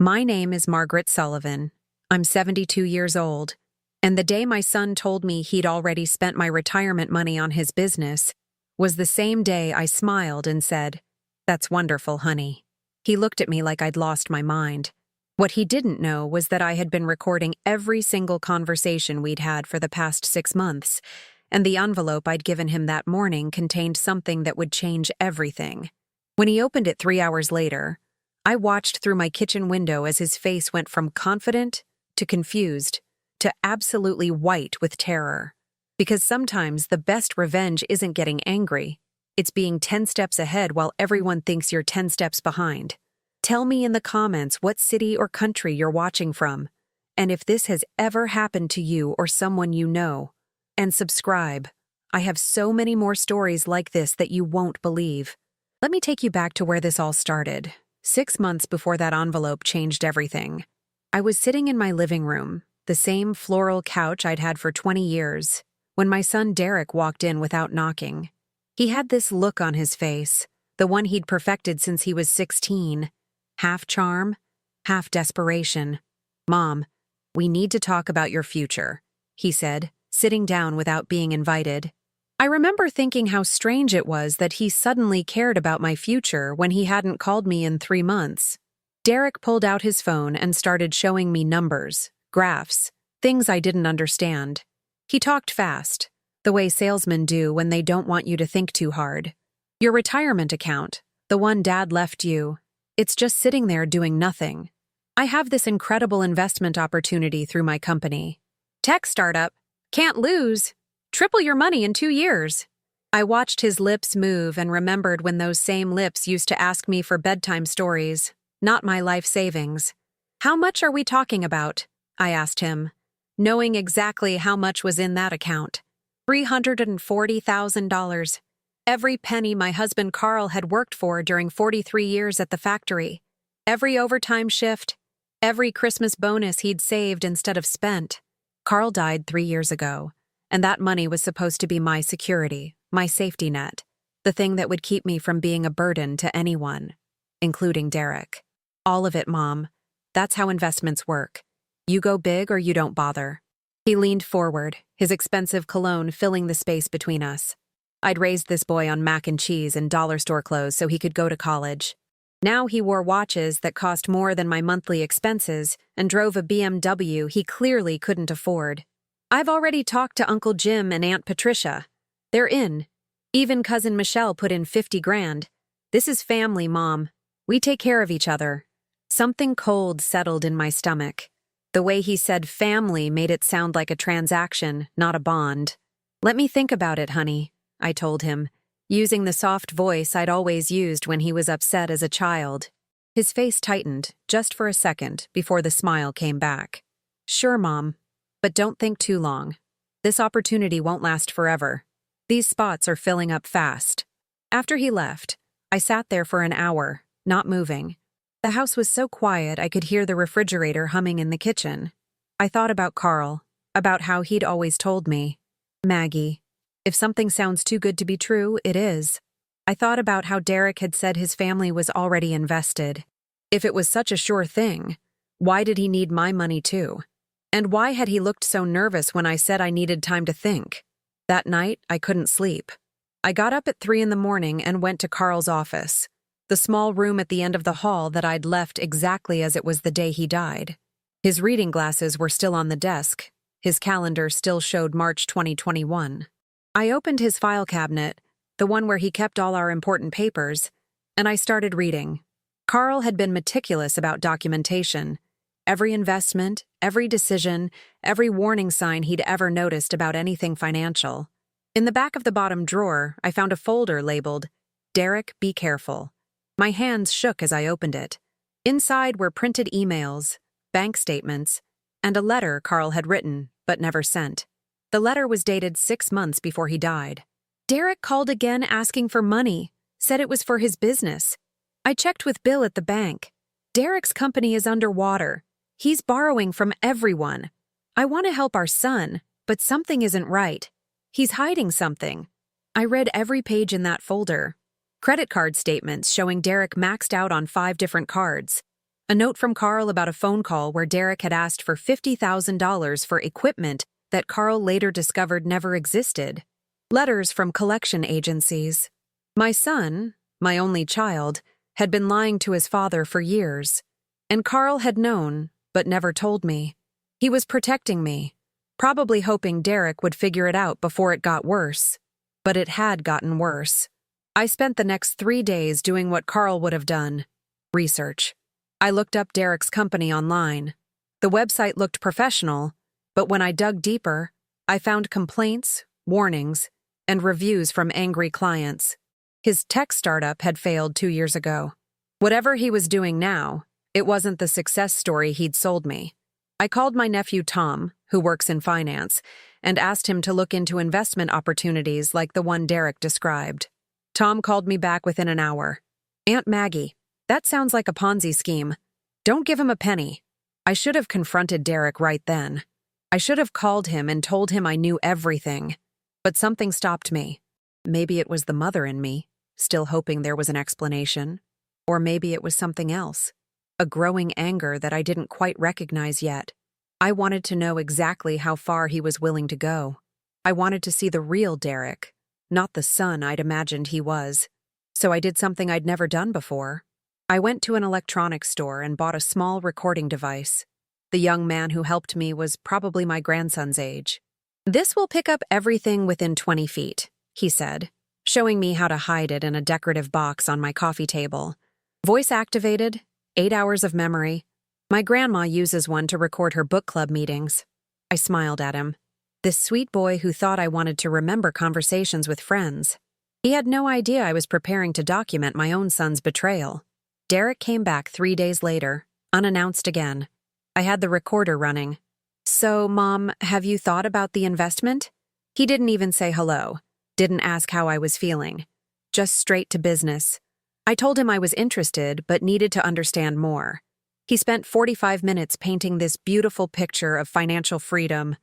My name is Margaret Sullivan. I'm 72 years old, and the day my son told me he'd already spent my retirement money on his business was the same day I smiled and said, "That's wonderful, honey." He looked at me like I'd lost my mind. What he didn't know was that I had been recording every single conversation we'd had for the past 6 months, and the envelope I'd given him that morning contained something that would change everything. When he opened it 3 hours later, I watched through my kitchen window as his face went from confident to confused to absolutely white with terror. Because sometimes the best revenge isn't getting angry, it's being 10 steps ahead while everyone thinks you're 10 steps behind. Tell me in the comments what city or country you're watching from, and if this has ever happened to you or someone you know. And subscribe. I have so many more stories like this that you won't believe. Let me take you back to where this all started. 6 months before that envelope changed everything. I was sitting in my living room, the same floral couch I'd had for 20 years, when my son Derek walked in without knocking. He had this look on his face, the one he'd perfected since he was 16, half charm, half desperation. "Mom, we need to talk about your future," he said, sitting down without being invited. I remember thinking how strange it was that he suddenly cared about my future when he hadn't called me in 3 months. Derek pulled out his phone and started showing me numbers, graphs, things I didn't understand. He talked fast, the way salesmen do when they don't want you to think too hard. "Your retirement account, the one Dad left you, it's just sitting there doing nothing. I have this incredible investment opportunity through my company. Tech startup, can't lose. Triple your money in 2 years." I watched his lips move and remembered when those same lips used to ask me for bedtime stories, not my life savings. "How much are we talking about?" I asked him, knowing exactly how much was in that account. $340,000. Every penny my husband Carl had worked for during 43 years at the factory. Every overtime shift. Every Christmas bonus he'd saved instead of spent. Carl died 3 years ago, and that money was supposed to be my security, my safety net, the thing that would keep me from being a burden to anyone, including Derek. All of it, Mom. That's how investments work. You go big or you don't bother. He leaned forward, his expensive cologne filling the space between us. I'd raised this boy on mac and cheese and dollar store clothes so he could go to college. Now he wore watches that cost more than my monthly expenses and drove a BMW he clearly couldn't afford. I've already talked to Uncle Jim and Aunt Patricia. They're in. Even Cousin Michelle put in 50 grand. This is family, Mom. We take care of each other. Something cold settled in my stomach. The way he said family made it sound like a transaction, not a bond. "Let me think about it, honey," I told him, using the soft voice I'd always used when he was upset as a child. His face tightened, just for a second, before the smile came back. "Sure, Mom, but don't think too long. This opportunity won't last forever. These spots are filling up fast." After he left, I sat there for an hour, not moving. The house was so quiet I could hear the refrigerator humming in the kitchen. I thought about Carl, about how he'd always told me, "Maggie, if something sounds too good to be true, it is." I thought about how Derek had said his family was already invested. If it was such a sure thing, why did he need my money too? And why had he looked so nervous when I said I needed time to think? That night, I couldn't sleep. I got up at 3 in the morning and went to Carl's office, the small room at the end of the hall that I'd left exactly as it was the day he died. His reading glasses were still on the desk. His calendar still showed March 2021. I opened his file cabinet, the one where he kept all our important papers, and I started reading. Carl had been meticulous about documentation. Every investment, every decision, every warning sign he'd ever noticed about anything financial. In the back of the bottom drawer, I found a folder labeled, "Derek, be careful." My hands shook as I opened it. Inside were printed emails, bank statements, and a letter Carl had written, but never sent. The letter was dated 6 months before he died. Derek called again asking for money, said it was for his business. I checked with Bill at the bank. Derek's company is underwater. He's borrowing from everyone. I want to help our son, but something isn't right. He's hiding something. I read every page in that folder. Credit card statements showing Derek maxed out on 5 different cards. A note from Carl about a phone call where Derek had asked for $50,000 for equipment that Carl later discovered never existed. Letters from collection agencies. My son, my only child, had been lying to his father for years. And Carl had known, but never told me. He was protecting me, probably hoping Derek would figure it out before it got worse. But it had gotten worse. I spent the next 3 days doing what Carl would have done. Research. I looked up Derek's company online. The website looked professional, but when I dug deeper, I found complaints, warnings, and reviews from angry clients. His tech startup had failed 2 years ago. Whatever he was doing now, it wasn't the success story he'd sold me. I called my nephew Tom, who works in finance, and asked him to look into investment opportunities like the one Derek described. Tom called me back within an hour. "Aunt Maggie, that sounds like a Ponzi scheme. Don't give him a penny." I should have confronted Derek right then. I should have called him and told him I knew everything. But something stopped me. Maybe it was the mother in me, still hoping there was an explanation. Or maybe it was something else. A growing anger that I didn't quite recognize yet. I wanted to know exactly how far he was willing to go. I wanted to see the real Derek, not the son I'd imagined he was. So I did something I'd never done before. I went to an electronics store and bought a small recording device. The young man who helped me was probably my grandson's age. "This will pick up everything within 20 feet, he said, showing me how to hide it in a decorative box on my coffee table. Voice activated, 8 hours of memory. My grandma uses one to record her book club meetings." I smiled at him. This sweet boy who thought I wanted to remember conversations with friends. He had no idea I was preparing to document my own son's betrayal. Derek came back 3 days later, unannounced again. I had the recorder running. "So, Mom, have you thought about the investment?" He didn't even say hello, didn't ask how I was feeling. Just straight to business. I told him I was interested but needed to understand more. He spent 45 minutes painting this beautiful picture of financial freedom,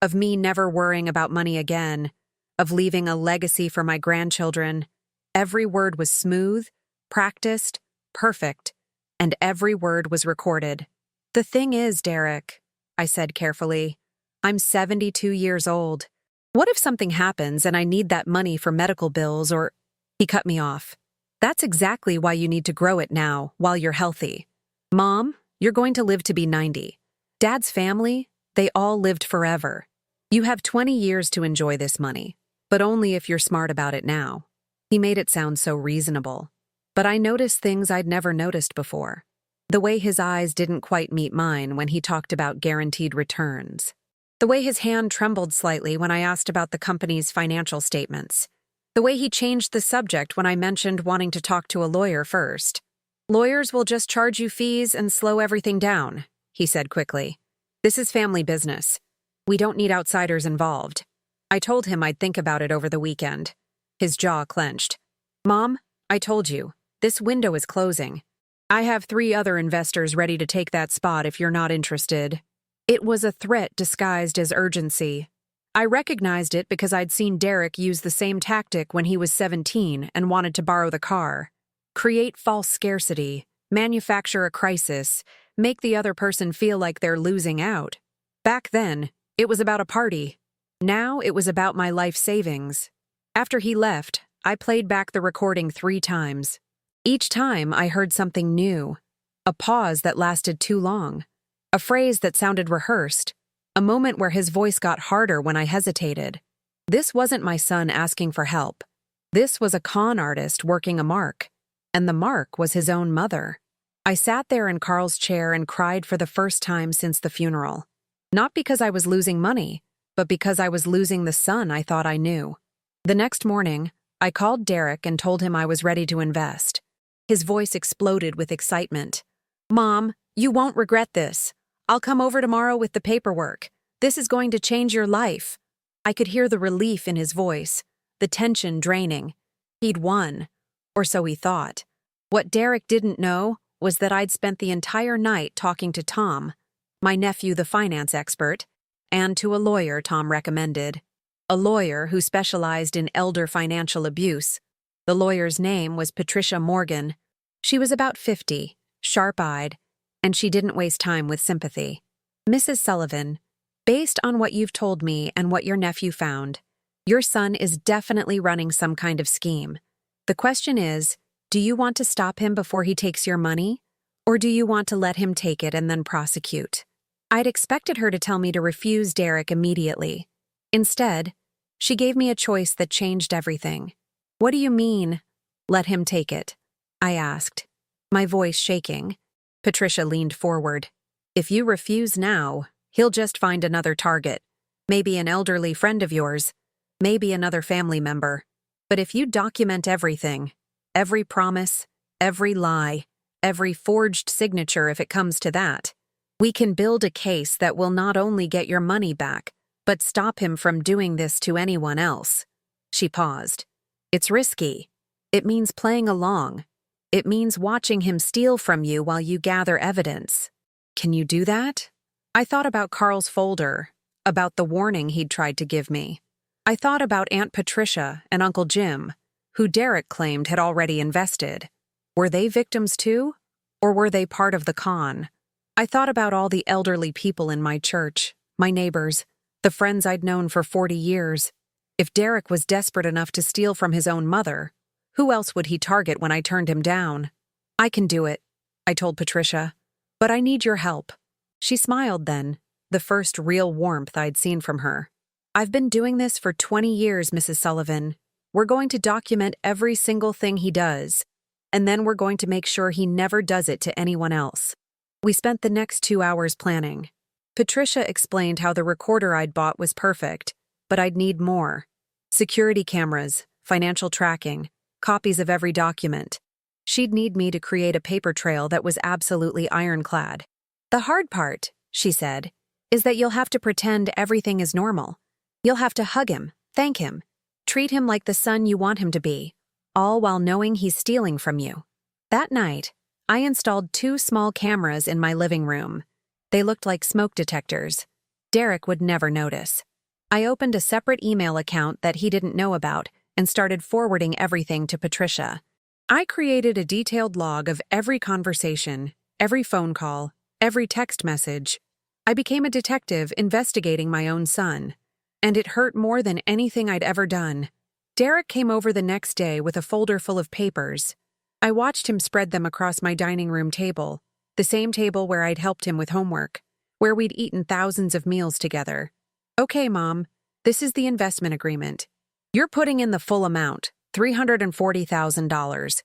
of me never worrying about money again, of leaving a legacy for my grandchildren. Every word was smooth, practiced, perfect, and every word was recorded. "The thing is, Derek," I said carefully, "I'm 72 years old. What if something happens and I need that money for medical bills or—" He cut me off. "That's exactly why you need to grow it now, while you're healthy. Mom, you're going to live to be 90. Dad's family, they all lived forever. You have 20 years to enjoy this money, but only if you're smart about it now." He made it sound so reasonable. But I noticed things I'd never noticed before. The way his eyes didn't quite meet mine when he talked about guaranteed returns. The way his hand trembled slightly when I asked about the company's financial statements. The way he changed the subject when I mentioned wanting to talk to a lawyer first. "Lawyers will just charge you fees and slow everything down," he said quickly. "This is family business. We don't need outsiders involved." I told him I'd think about it over the weekend. His jaw clenched. "Mom, I told you, this window is closing. I have 3 other investors ready to take that spot if you're not interested." It was a threat disguised as urgency. I recognized it because I'd seen Derek use the same tactic when he was 17 and wanted to borrow the car. Create false scarcity, manufacture a crisis, make the other person feel like they're losing out. Back then, it was about a party. Now it was about my life savings. After he left, I played back the recording 3 times. Each time I heard something new. A pause that lasted too long. A phrase that sounded rehearsed. A moment where his voice got harder when I hesitated. This wasn't my son asking for help. This was a con artist working a mark. And the mark was his own mother. I sat there in Carl's chair and cried for the first time since the funeral. Not because I was losing money, but because I was losing the son I thought I knew. The next morning, I called Derek and told him I was ready to invest. His voice exploded with excitement. "Mom, you won't regret this. I'll come over tomorrow with the paperwork. This is going to change your life." I could hear the relief in his voice, the tension draining. He'd won, or so he thought. What Derek didn't know was that I'd spent the entire night talking to Tom, my nephew the finance expert, and to a lawyer Tom recommended. A lawyer who specialized in elder financial abuse. The lawyer's name was Patricia Morgan. She was about 50, sharp-eyed, and she didn't waste time with sympathy. Mrs. Sullivan, based on what you've told me and what your nephew found, your son is definitely running some kind of scheme. The question is, do you want to stop him before he takes your money? Or do you want to let him take it and then prosecute? I'd expected her to tell me to refuse Derek immediately. Instead, she gave me a choice that changed everything. What do you mean, let him take it? I asked, my voice shaking. Patricia leaned forward. If you refuse now, he'll just find another target. Maybe an elderly friend of yours. Maybe another family member. But if you document everything, every promise, every lie, every forged signature if it comes to that, we can build a case that will not only get your money back, but stop him from doing this to anyone else. She paused. It's risky. It means playing along. It means watching him steal from you while you gather evidence. Can you do that? I thought about Carl's folder, about the warning he'd tried to give me. I thought about Aunt Patricia and Uncle Jim, who Derek claimed had already invested. Were they victims too? Or were they part of the con? I thought about all the elderly people in my church, my neighbors, the friends I'd known for 40 years. If Derek was desperate enough to steal from his own mother, who else would he target when I turned him down? I can do it, I told Patricia, but I need your help. She smiled then, the first real warmth I'd seen from her. I've been doing this for 20 years, Mrs. Sullivan. We're going to document every single thing he does, and then we're going to make sure he never does it to anyone else. We spent the next 2 hours planning. Patricia explained how the recorder I'd bought was perfect, but I'd need more. Security cameras, financial tracking, copies of every document. She'd need me to create a paper trail that was absolutely ironclad. The hard part, she said, is that you'll have to pretend everything is normal. You'll have to hug him, thank him, treat him like the son you want him to be, all while knowing he's stealing from you. That night, I installed 2 small cameras in my living room. They looked like smoke detectors. Derek would never notice. I opened a separate email account that he didn't know about and started forwarding everything to Patricia. I created a detailed log of every conversation, every phone call, every text message. I became a detective investigating my own son. And it hurt more than anything I'd ever done. Derek came over the next day with a folder full of papers. I watched him spread them across my dining room table, the same table where I'd helped him with homework, where we'd eaten thousands of meals together. Okay, Mom, this is the investment agreement. You're putting in the full amount, $340,000,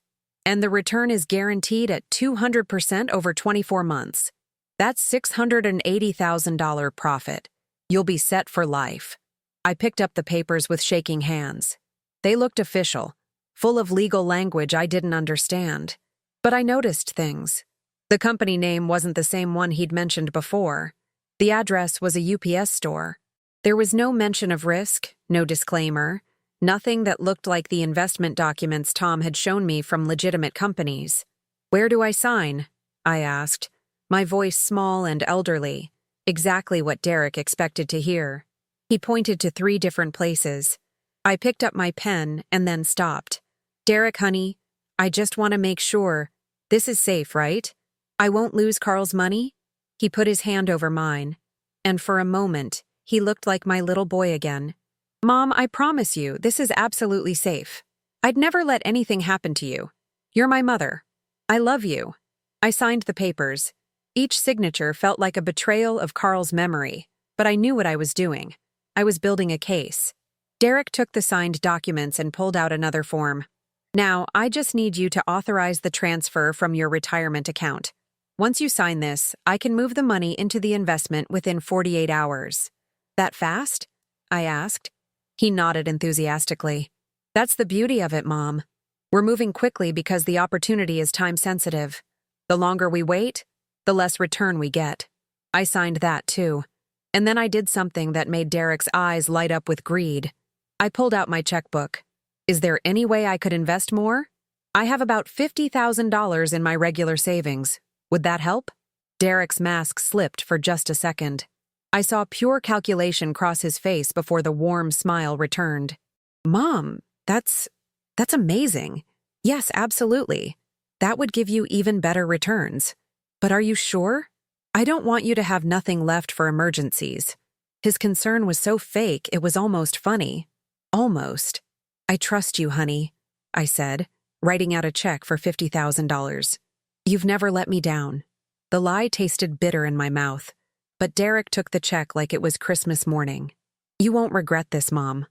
and the return is guaranteed at 200% over 24 months. That's $680,000 profit. You'll be set for life. I picked up the papers with shaking hands. They looked official, full of legal language I didn't understand. But I noticed things. The company name wasn't the same one he'd mentioned before. The address was a UPS store. There was no mention of risk, no disclaimer, nothing that looked like the investment documents Tom had shown me from legitimate companies. Where do I sign? I asked, my voice small and elderly, exactly what Derek expected to hear. He pointed to 3 different places. I picked up my pen and then stopped. Derek, honey, I just want to make sure. This is safe, right? I won't lose Carl's money? He put his hand over mine, and for a moment, he looked like my little boy again. Mom, I promise you, this is absolutely safe. I'd never let anything happen to you. You're my mother. I love you. I signed the papers. Each signature felt like a betrayal of Carl's memory, but I knew what I was doing. I was building a case. Derek took the signed documents and pulled out another form. Now, I just need you to authorize the transfer from your retirement account. Once you sign this, I can move the money into the investment within 48 hours. That fast? I asked. He nodded enthusiastically. That's the beauty of it, Mom. We're moving quickly because the opportunity is time-sensitive. The longer we wait, the less return we get. I signed that, too. And then I did something that made Derek's eyes light up with greed. I pulled out my checkbook. Is there any way I could invest more? I have about $50,000 in my regular savings. Would that help? Derek's mask slipped for just a second. I saw pure calculation cross his face before the warm smile returned. Mom, that's amazing. Yes, absolutely. That would give you even better returns. But are you sure? I don't want you to have nothing left for emergencies. His concern was so fake, it was almost funny. Almost. I trust you, honey, I said, writing out a check for $50,000. You've never let me down. The lie tasted bitter in my mouth, but Derek took the check like it was Christmas morning. You won't regret this, Mom.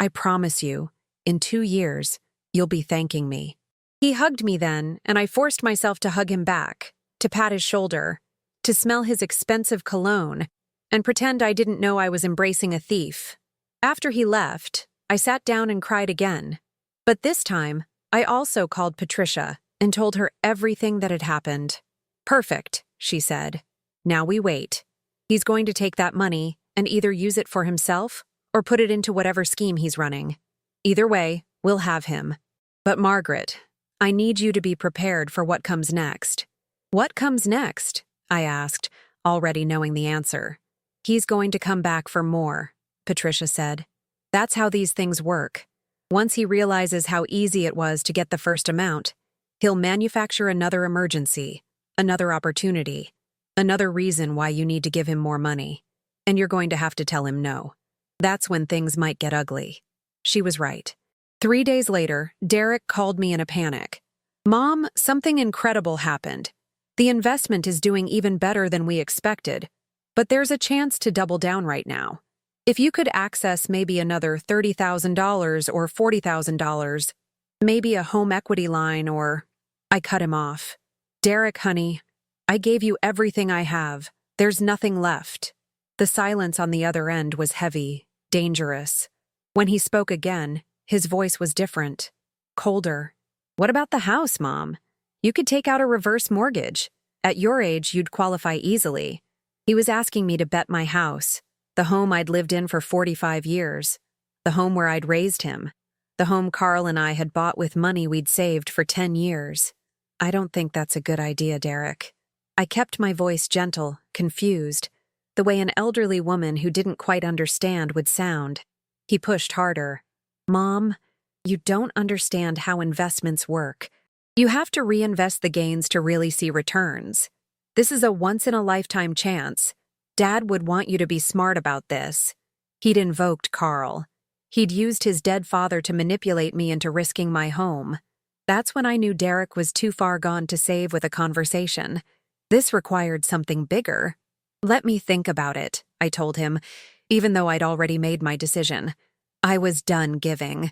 I promise you, in 2 years, you'll be thanking me. He hugged me then, and I forced myself to hug him back, to pat his shoulder, to smell his expensive cologne, and pretend I didn't know I was embracing a thief. After he left, I sat down and cried again. But this time, I also called Patricia and told her everything that had happened. Perfect, she said. Now we wait. He's going to take that money and either use it for himself or put it into whatever scheme he's running. Either way, we'll have him. But Margaret, I need you to be prepared for what comes next. What comes next? I asked, already knowing the answer. He's going to come back for more, Patricia said. That's how these things work. Once he realizes how easy it was to get the first amount, he'll manufacture another emergency, another opportunity, another reason why you need to give him more money. And you're going to have to tell him no. That's when things might get ugly. She was right. 3 days later, Derek called me in a panic. Mom, something incredible happened. The investment is doing even better than we expected, but there's a chance to double down right now. If you could access maybe another $30,000 or $40,000, maybe a home equity line or... I cut him off. Derek, honey, I gave you everything I have. There's nothing left. The silence on the other end was heavy, dangerous. When he spoke again, his voice was different, colder. What about the house, Mom? You could take out a reverse mortgage. At your age, you'd qualify easily. He was asking me to bet my house, the home I'd lived in for 45 years, the home where I'd raised him, the home Carl and I had bought with money we'd saved for 10 years. I don't think that's a good idea, Derek. I kept my voice gentle, confused, the way an elderly woman who didn't quite understand would sound. He pushed harder. Mom, you don't understand how investments work. You have to reinvest the gains to really see returns. This is a once-in-a-lifetime chance. Dad would want you to be smart about this. He'd invoked Carl. He'd used his dead father to manipulate me into risking my home. That's when I knew Derek was too far gone to save with a conversation. This required something bigger. Let me think about it, I told him, even though I'd already made my decision. I was done giving.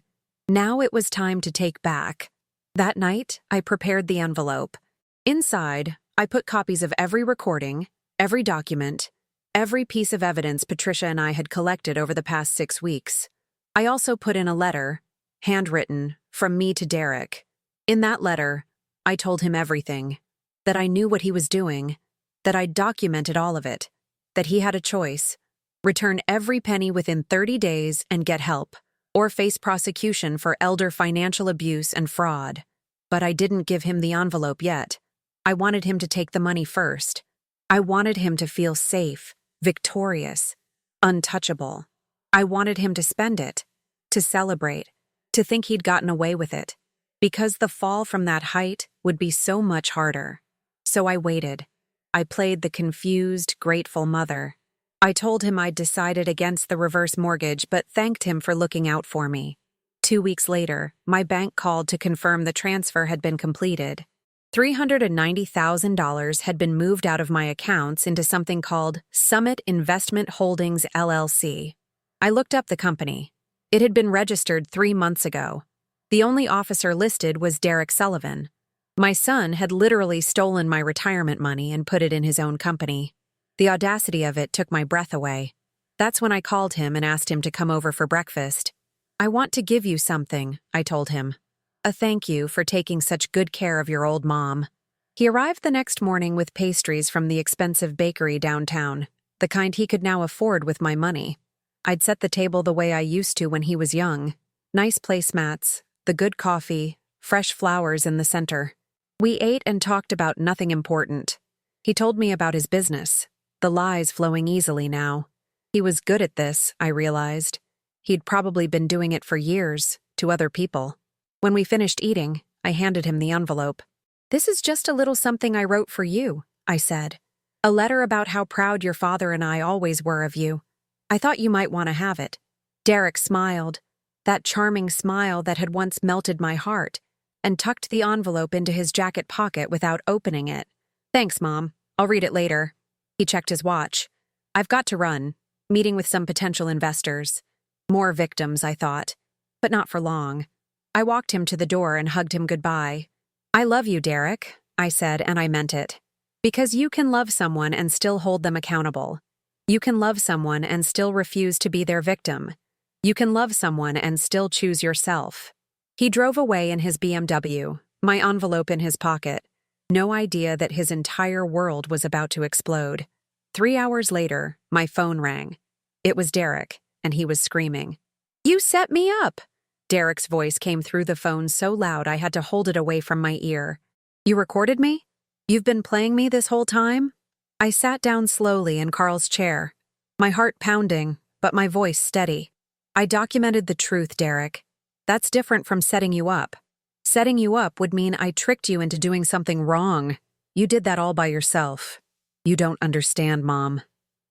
Now it was time to take back. That night, I prepared the envelope. Inside, I put copies of every recording, every document, every piece of evidence Patricia and I had collected over the past 6 weeks. I also put in a letter, handwritten, from me to Derek. In that letter, I told him everything, that I knew what he was doing, that I'd documented all of it, that he had a choice, return every penny within 30 days and get help, or face prosecution for elder financial abuse and fraud. But I didn't give him the envelope yet. I wanted him to take the money first. I wanted him to feel safe, victorious, untouchable. I wanted him to spend it, to celebrate, to think he'd gotten away with it, because the fall from that height would be so much harder. So I waited. I played the confused, grateful mother. I told him I'd decided against the reverse mortgage, but thanked him for looking out for me. 2 weeks later, my bank called to confirm the transfer had been completed. $390,000 had been moved out of my accounts into something called Summit Investment Holdings, LLC. I looked up the company. It had been registered 3 months ago. The only officer listed was Derek Sullivan. My son had literally stolen my retirement money and put it in his own company. The audacity of it took my breath away. That's when I called him and asked him to come over for breakfast. I want to give you something, I told him. A thank you for taking such good care of your old mom. He arrived the next morning with pastries from the expensive bakery downtown, the kind he could now afford with my money. I'd set the table the way I used to when he was young. Nice placemats, the good coffee, fresh flowers in the center. We ate and talked about nothing important. He told me about his business, the lies flowing easily now. He was good at this, I realized. He'd probably been doing it for years, to other people. When we finished eating, I handed him the envelope. This is just a little something I wrote for you, I said. "A letter about how proud your father and I always were of you. I thought you might want to have it." Derek smiled, that charming smile that had once melted my heart, and tucked the envelope into his jacket pocket without opening it. "Thanks, Mom. I'll read it later." He checked his watch. "I've got to run. Meeting with some potential investors. More victims, I thought. But not for long." I walked him to the door and hugged him goodbye. "I love you, Derek," I said, and I meant it. Because you can love someone and still hold them accountable. You can love someone and still refuse to be their victim. You can love someone and still choose yourself. He drove away in his BMW, my envelope in his pocket. No idea that his entire world was about to explode. 3 hours later, my phone rang. It was Derek, and he was screaming. "You set me up!" Derek's voice came through the phone so loud I had to hold it away from my ear. "You recorded me? You've been playing me this whole time?" I sat down slowly in Carl's chair, my heart pounding, but my voice steady. "I documented the truth, Derek. That's different from setting you up. Setting you up would mean I tricked you into doing something wrong. You did that all by yourself. You don't understand, Mom.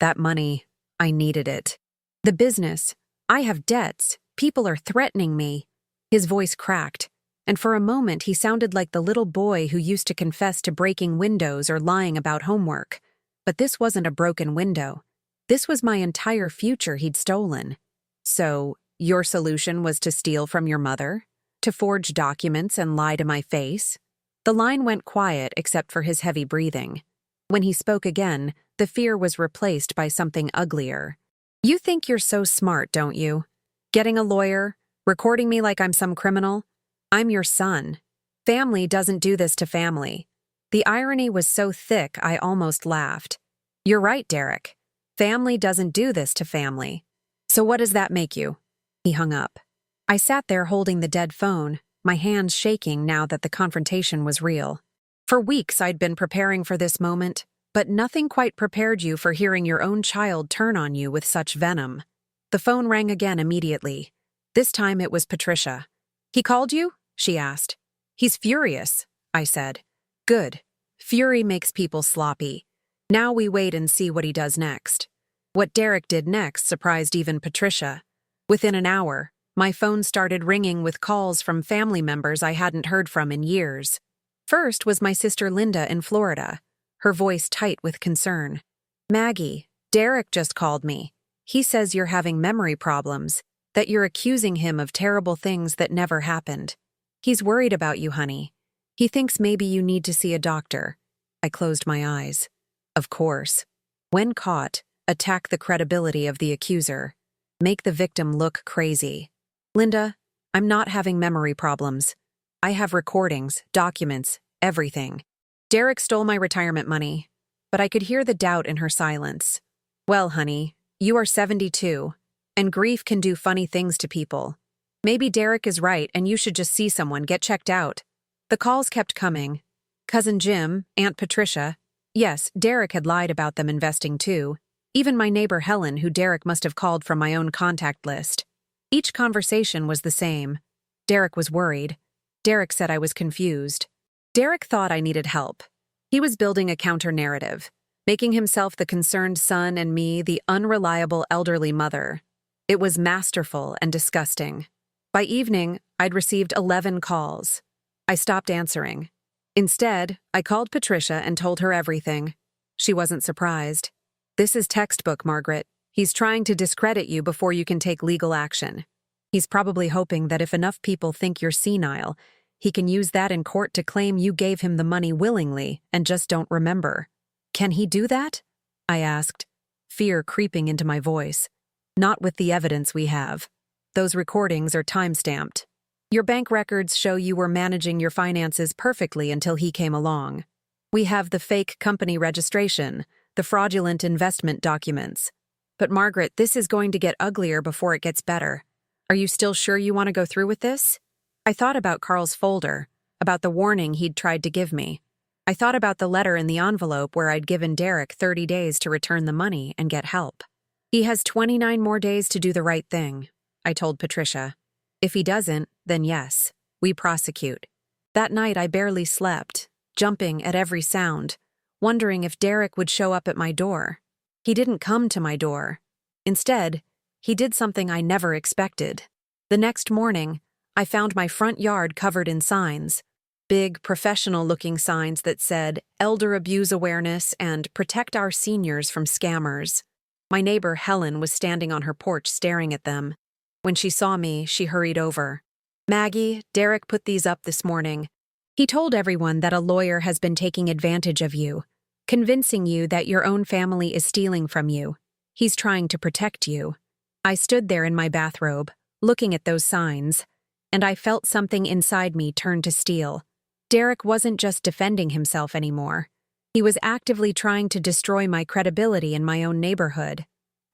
That money, I needed it. The business, I have debts. People are threatening me." His voice cracked, and for a moment he sounded like the little boy who used to confess to breaking windows or lying about homework. But this wasn't a broken window. This was my entire future he'd stolen. "So, your solution was to steal from your mother? To forge documents and lie to my face?" The line went quiet except for his heavy breathing. When he spoke again, the fear was replaced by something uglier. "You think you're so smart, don't you? Getting a lawyer, recording me like I'm some criminal? I'm your son. Family doesn't do this to family." The irony was so thick I almost laughed. "You're right, Derek. Family doesn't do this to family. So what does that make you?" He hung up. I sat there holding the dead phone, my hands shaking now that the confrontation was real. For weeks I'd been preparing for this moment, but nothing quite prepared you for hearing your own child turn on you with such venom. The phone rang again immediately. This time it was Patricia. "He called you?" she asked. "He's furious," I said. "Good. Fury makes people sloppy. Now we wait and see what he does next." What Derek did next surprised even Patricia. Within an hour, my phone started ringing with calls from family members I hadn't heard from in years. First was my sister Linda in Florida, her voice tight with concern. "Maggie, Derek just called me. He says you're having memory problems, that you're accusing him of terrible things that never happened. He's worried about you, honey. He thinks maybe you need to see a doctor." I closed my eyes. Of course. When caught, attack the credibility of the accuser. Make the victim look crazy. "Linda, I'm not having memory problems. I have recordings, documents, everything. Derek stole my retirement money." But I could hear the doubt in her silence. "Well, honey, you are 72, and grief can do funny things to people. Maybe Derek is right and you should just see someone, get checked out." The calls kept coming. Cousin Jim, Aunt Patricia. Yes, Derek had lied about them investing too. Even my neighbor Helen, who Derek must have called from my own contact list. Each conversation was the same. Derek was worried. Derek said I was confused. Derek thought I needed help. He was building a counter-narrative, making himself the concerned son and me the unreliable elderly mother. It was masterful and disgusting. By evening, I'd received 11 calls. I stopped answering. Instead, I called Patricia and told her everything. She wasn't surprised. "This is textbook, Margaret. He's trying to discredit you before you can take legal action. He's probably hoping that if enough people think you're senile, he can use that in court to claim you gave him the money willingly and just don't remember." "Can he do that?" I asked, fear creeping into my voice. "Not with the evidence we have. Those recordings are time-stamped. Your bank records show you were managing your finances perfectly until he came along. We have the fake company registration, the fraudulent investment documents. But Margaret, this is going to get uglier before it gets better. Are you still sure you want to go through with this?" I thought about Carl's folder, about the warning he'd tried to give me. I thought about the letter in the envelope where I'd given Derek 30 days to return the money and get help. "He has 29 more days to do the right thing," I told Patricia. "If he doesn't, then yes, we prosecute." That night I barely slept, jumping at every sound, wondering if Derek would show up at my door. He didn't come to my door. Instead, he did something I never expected. The next morning, I found my front yard covered in signs. Big, professional-looking signs that said, "Elder Abuse Awareness" and "Protect Our Seniors from Scammers." My neighbor Helen was standing on her porch staring at them. When she saw me, she hurried over. "Maggie, Derek put these up this morning. He told everyone that a lawyer has been taking advantage of you, convincing you that your own family is stealing from you. He's trying to protect you." I stood there in my bathrobe, looking at those signs, and I felt something inside me turn to steel. Derek wasn't just defending himself anymore. He was actively trying to destroy my credibility in my own neighborhood.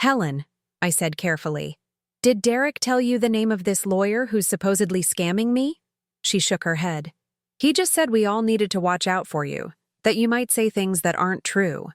"Helen," I said carefully, "did Derek tell you the name of this lawyer who's supposedly scamming me?" She shook her head. "He just said we all needed to watch out for you, that you might say things that aren't true."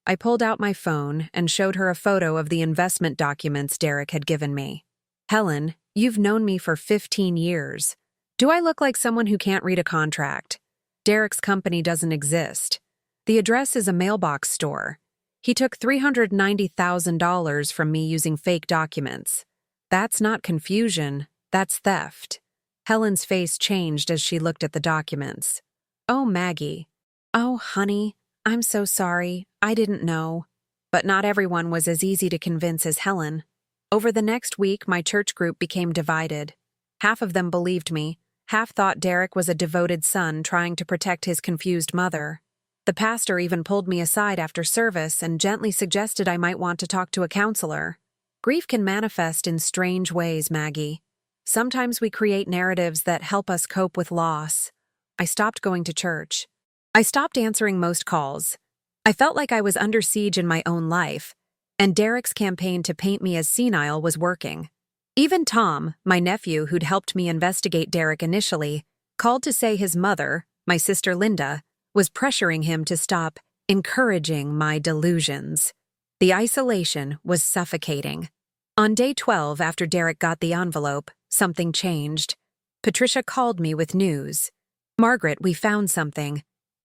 I pulled out my phone and showed her a photo of the investment documents Derek had given me. "Helen, you've known me for 15 years. Do I look like someone who can't read a contract? Derek's company doesn't exist. The address is a mailbox store. He took $390,000 from me using fake documents. That's not confusion, that's theft." Helen's face changed as she looked at the documents. "Oh, Maggie. Oh, honey, I'm so sorry. I didn't know." But not everyone was as easy to convince as Helen. Over the next week, my church group became divided. Half of them believed me. Half thought Derek was a devoted son trying to protect his confused mother. The pastor even pulled me aside after service and gently suggested I might want to talk to a counselor. Grief can manifest in strange ways, Maggie. Sometimes we create narratives that help us cope with loss. I stopped going to church. I stopped answering most calls. I felt like I was under siege in my own life, and Derek's campaign to paint me as senile was working. Even Tom, my nephew who'd helped me investigate Derek initially, called to say his mother, my sister Linda, was pressuring him to stop encouraging my delusions. The isolation was suffocating. On day 12, after Derek got the envelope, something changed. Patricia called me with news. "Margaret, we found something.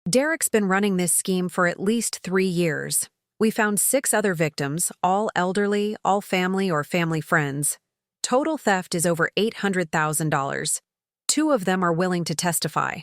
Derek's been running this scheme for at least 3 years. We found 6 other victims, all elderly, all family or family friends. Total theft is over $800,000. 2 of them are willing to testify."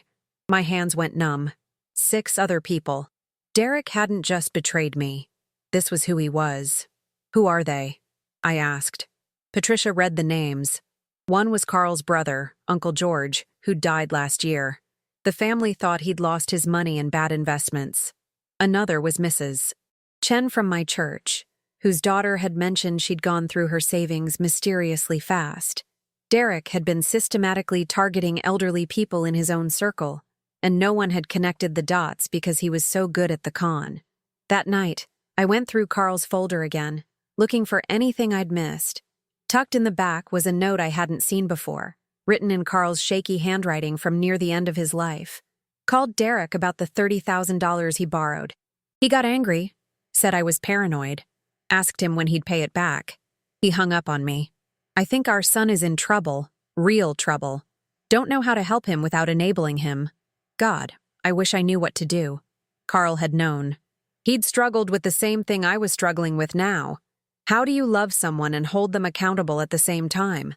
My hands went numb. 6 other people. Derek hadn't just betrayed me. This was who he was. "Who are they?" I asked. Patricia read the names. One was Carl's brother, Uncle George, who died last year. The family thought he'd lost his money in bad investments. Another was Mrs. Chen from my church, whose daughter had mentioned she'd gone through her savings mysteriously fast. Derek had been systematically targeting elderly people in his own circle, and no one had connected the dots because he was so good at the con. That night, I went through Carl's folder again, looking for anything I'd missed. Tucked in the back was a note I hadn't seen before, written in Carl's shaky handwriting from near the end of his life. Called Derek about the $30,000 he borrowed. He got angry, said I was paranoid, asked him when he'd pay it back. He hung up on me. "I think our son is in trouble, real trouble. Don't know how to help him without enabling him." God, I wish I knew what to do. Carl had known. He'd struggled with the same thing I was struggling with now. How do you love someone and hold them accountable at the same time?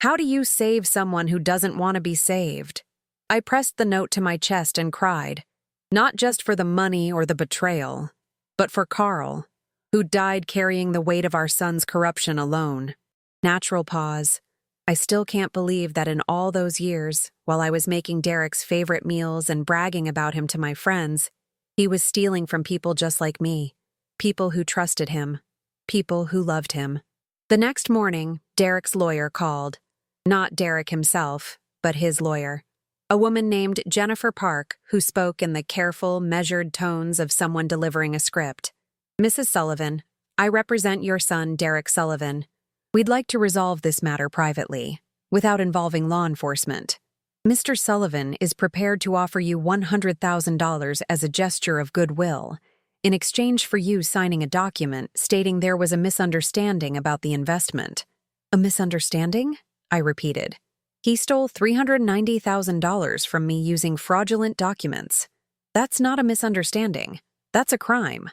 How do you save someone who doesn't want to be saved? I pressed the note to my chest and cried, not just for the money or the betrayal, but for Carl, who died carrying the weight of our son's corruption alone. Natural pause. I still can't believe that in all those years, while I was making Derek's favorite meals and bragging about him to my friends, he was stealing from people just like me, people who trusted him, people who loved him. The next morning, Derek's lawyer called. Not Derek himself, but his lawyer. A woman named Jennifer Park, who spoke in the careful, measured tones of someone delivering a script. "Mrs. Sullivan, I represent your son, Derek Sullivan. We'd like to resolve this matter privately, without involving law enforcement. Mr. Sullivan is prepared to offer you $100,000 as a gesture of goodwill, in exchange for you signing a document stating there was a misunderstanding about the investment." "A misunderstanding?" I repeated. "He stole $390,000 from me using fraudulent documents. That's not a misunderstanding. That's a crime.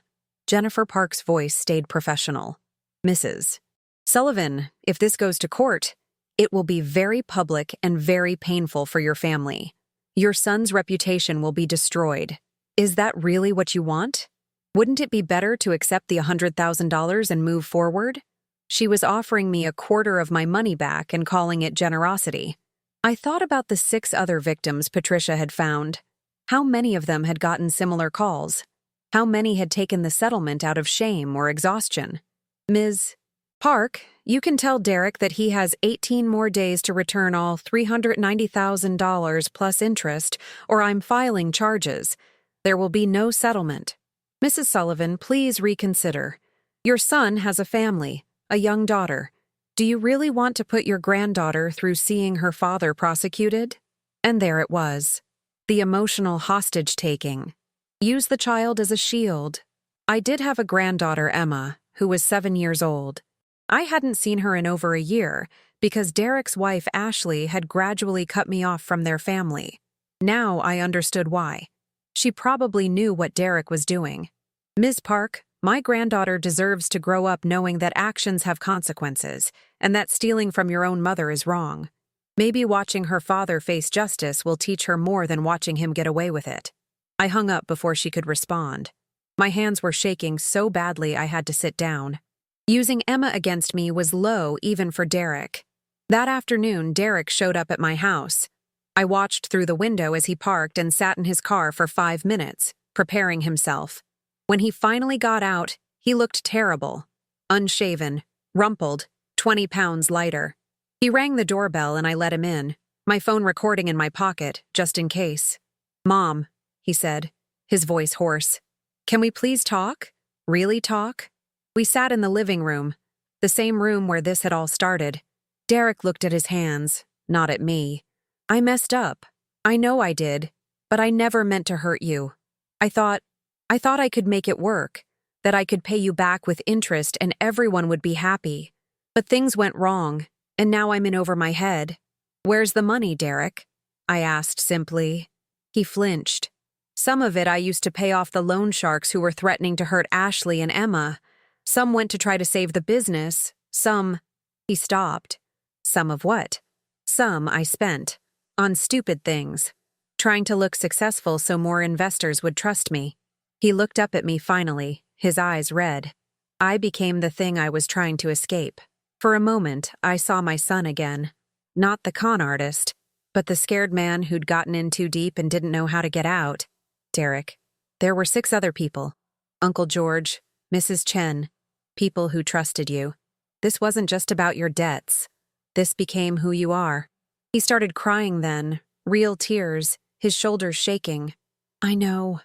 Jennifer Park's voice stayed professional. Mrs. Sullivan, if this goes to court, it will be very public and very painful for your family. Your son's reputation will be destroyed. Is that really what you want? Wouldn't it be better to accept the $100,000 and move forward? She was offering me a quarter of my money back and calling it generosity. I thought about the 6 other victims Patricia had found. How many of them had gotten similar calls? How many had taken the settlement out of shame or exhaustion? Ms. Park, you can tell Derek that he has 18 more days to return all $390,000 plus interest, or I'm filing charges. There will be no settlement. Mrs. Sullivan, please reconsider. Your son has a family, a young daughter. Do you really want to put your granddaughter through seeing her father prosecuted? And there it was. The emotional hostage-taking. Use the child as a shield. I did have a granddaughter, Emma, who was 7 years old. I hadn't seen her in over a year because Derek's wife, Ashley, had gradually cut me off from their family. Now I understood why. She probably knew what Derek was doing. Ms. Park, my granddaughter deserves to grow up knowing that actions have consequences and that stealing from your own mother is wrong. Maybe watching her father face justice will teach her more than watching him get away with it. I hung up before she could respond. My hands were shaking so badly I had to sit down. Using Emma against me was low even for Derek. That afternoon, Derek showed up at my house. I watched through the window as he parked and sat in his car for 5 minutes, preparing himself. When he finally got out, he looked terrible. Unshaven, rumpled, 20 pounds lighter. He rang the doorbell and I let him in, my phone recording in my pocket, just in case. "Mom," he said, his voice hoarse. "Can we please talk? Really talk?" We sat in the living room, the same room where this had all started. Derek looked at his hands, not at me. "I messed up. I know I did, but I never meant to hurt you. I thought I could make it work, that I could pay you back with interest and everyone would be happy. But things went wrong, and now I'm in over my head. Where's the money, Derek?" I asked simply. He flinched. "Some of it I used to pay off the loan sharks who were threatening to hurt Ashley and Emma. Some went to try to save the business. Some—" He stopped. "Some of what?" "Some I spent. On stupid things. Trying to look successful so more investors would trust me." He looked up at me finally, his eyes red. I became the thing I was trying to escape. For a moment, I saw my son again. Not the con artist, but the scared man who'd gotten in too deep and didn't know how to get out. "Derek, there were 6 other people. Uncle George, Mrs. Chen, people who trusted you. This wasn't just about your debts. This became who you are." He started crying then, real tears, his shoulders shaking. I know,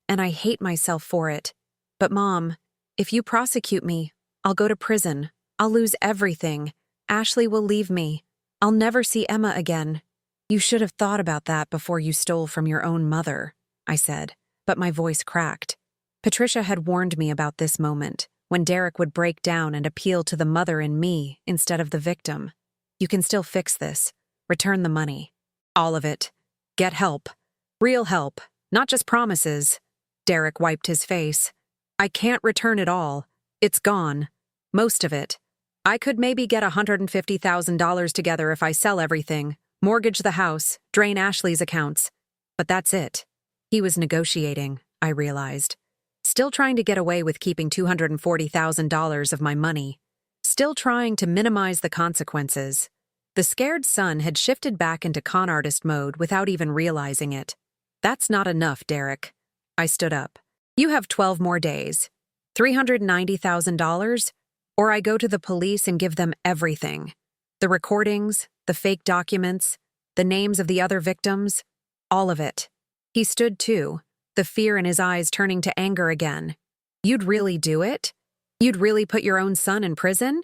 and I hate myself for it. But Mom, if you prosecute me, I'll go to prison. I'll lose everything. Ashley will leave me. I'll never see Emma again. You should have thought about that before you stole from your own mother, I said, but my voice cracked. Patricia had warned me about this moment, when Derek would break down and appeal to the mother in me instead of the victim. "You can still fix this. Return the money. All of it. Get help. Real help. Not just promises." Derek wiped his face. "I can't return it all. It's gone. Most of it. I could maybe get $150,000 together if I sell everything, mortgage the house, drain Ashley's accounts. But that's it." He was negotiating, I realized. Still trying to get away with keeping $240,000 of my money. Still trying to minimize the consequences. The scared son had shifted back into con artist mode without even realizing it. "That's not enough, Derek." I stood up. "You have 12 more days. $390,000, or I go to the police and give them everything. The recordings, the fake documents, the names of the other victims, all of it." He stood too, the fear in his eyes turning to anger again. "You'd really do it? You'd really put your own son in prison?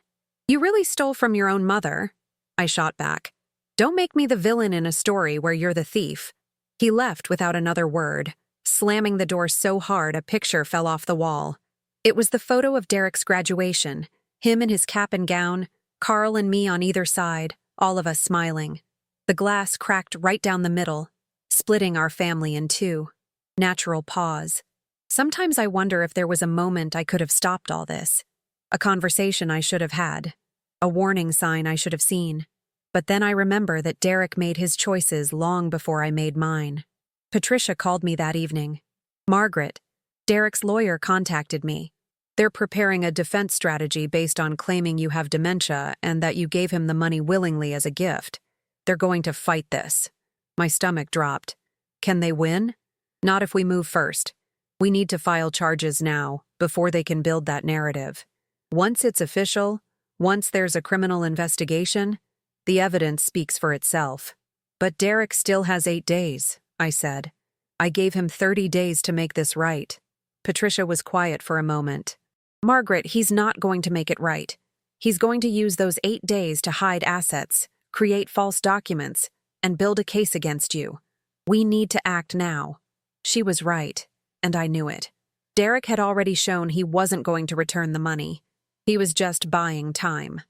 You really stole from your own mother?" I shot back. "Don't make me the villain in a story where you're the thief." He left without another word, slamming the door so hard a picture fell off the wall. It was the photo of Derek's graduation, him in his cap and gown, Carl and me on either side, all of us smiling. The glass cracked right down the middle, splitting our family in two. Natural pause. Sometimes I wonder if there was a moment I could have stopped all this. A conversation I should have had. A warning sign I should have seen. But then I remember that Derek made his choices long before I made mine. Patricia called me that evening. Margaret, Derek's lawyer, contacted me. They're preparing a defense strategy based on claiming you have dementia and that you gave him the money willingly as a gift. They're going to fight this. My stomach dropped. Can they win? Not if we move first. We need to file charges now, before they can build that narrative. Once it's official, once there's a criminal investigation, the evidence speaks for itself. But Derek still has 8 days, I said. I gave him 30 days to make this right. Patricia was quiet for a moment. Margaret, he's not going to make it right. He's going to use those 8 days to hide assets, create false documents, and build a case against you. We need to act now. She was right, and I knew it. Derek had already shown he wasn't going to return the money. He was just buying time.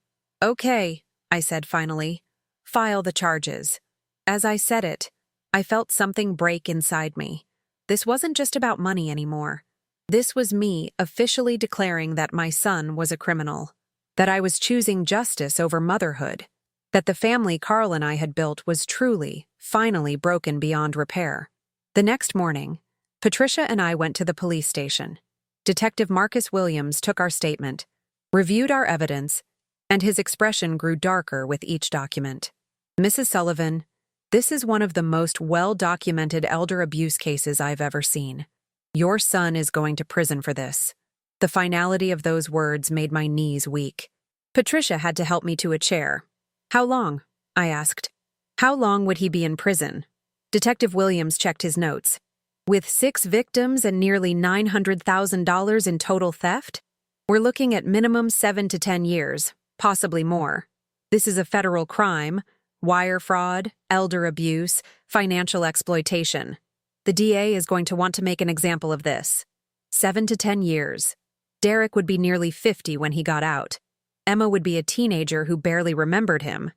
Okay, I said finally. File the charges. As I said it, I felt something break inside me. This wasn't just about money anymore. This was me officially declaring that my son was a criminal, that I was choosing justice over motherhood, that the family Carl and I had built was truly, finally broken beyond repair. The next morning, Patricia and I went to the police station. Detective Marcus Williams took our statement, reviewed our evidence, and his expression grew darker with each document. Mrs. Sullivan, this is one of the most well-documented elder abuse cases I've ever seen. Your son is going to prison for this. The finality of those words made my knees weak. Patricia had to help me to a chair. How long? I asked. How long would he be in prison? Detective Williams checked his notes. With 6 victims and nearly $900,000 in total theft? We're looking at minimum 7 to 10 years, possibly more. This is a federal crime, wire fraud, elder abuse, financial exploitation. The DA is going to want to make an example of this. 7 to 10 years. Derek would be nearly 50 when he got out. Emma would be a teenager who barely remembered him.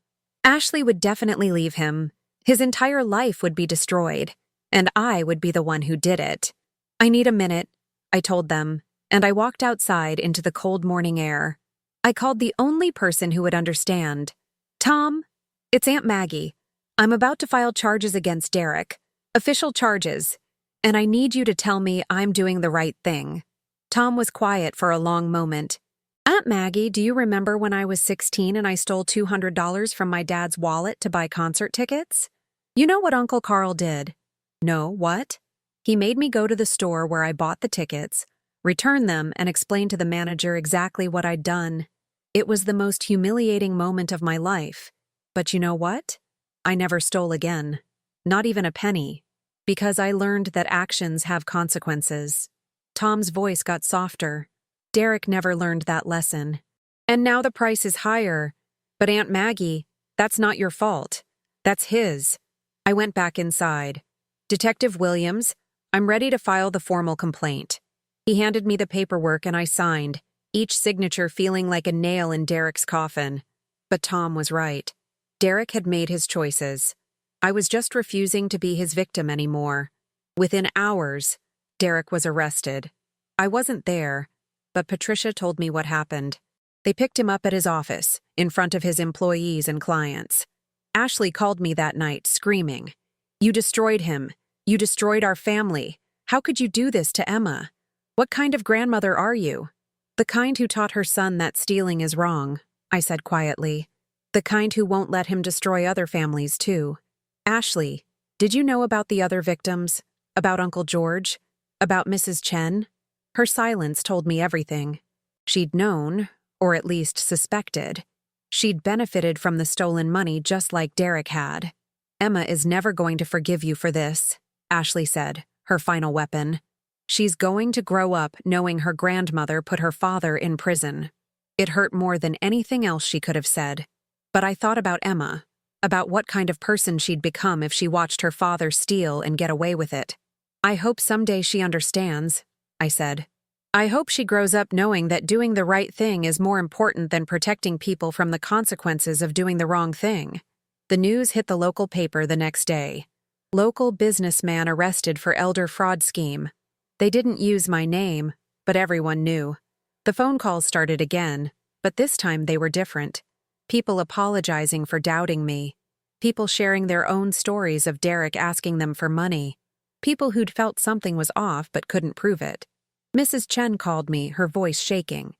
Ashley would definitely leave him. His entire life would be destroyed. And I would be the one who did it. I need a minute, I told them, and I walked outside into the cold morning air. I called the only person who would understand. Tom, it's Aunt Maggie. I'm about to file charges against Derek. Official charges. And I need you to tell me I'm doing the right thing. Tom was quiet for a long moment. Aunt Maggie, do you remember when I was 16 and I stole $200 from my dad's wallet to buy concert tickets? You know what Uncle Carl did? No, what? He made me go to the store where I bought the tickets, return them, and explain to the manager exactly what I'd done. It was the most humiliating moment of my life. But you know what? I never stole again. Not even a penny. Because I learned that actions have consequences. Tom's voice got softer. Derek never learned that lesson. And now the price is higher. But Aunt Maggie, that's not your fault. That's his. I went back inside. Detective Williams, I'm ready to file the formal complaint. He handed me the paperwork and I signed, each signature feeling like a nail in Derek's coffin. But Tom was right. Derek had made his choices. I was just refusing to be his victim anymore. Within hours, Derek was arrested. I wasn't there, but Patricia told me what happened. They picked him up at his office, in front of his employees and clients. Ashley called me that night, screaming, "You destroyed him. You destroyed our family. How could you do this to Emma? What kind of grandmother are you?" "The kind who taught her son that stealing is wrong," I said quietly. "The kind who won't let him destroy other families, too." "Ashley, did you know about the other victims? About Uncle George? About Mrs. Chen?" Her silence told me everything. She'd known, or at least suspected. She'd benefited from the stolen money just like Derek had. "Emma is never going to forgive you for this," Ashley said, her final weapon. "She's going to grow up knowing her grandmother put her father in prison." It hurt more than anything else she could have said. But I thought about Emma, about what kind of person she'd become if she watched her father steal and get away with it. "I hope someday she understands," I said. "I hope she grows up knowing that doing the right thing is more important than protecting people from the consequences of doing the wrong thing." The news hit the local paper the next day. Local businessman arrested for elder fraud scheme. They didn't use my name, but everyone knew. The phone calls started again, but this time they were different. People apologizing for doubting me. People sharing their own stories of Derek asking them for money. People who'd felt something was off but couldn't prove it. Mrs. Chen called me, her voice shaking.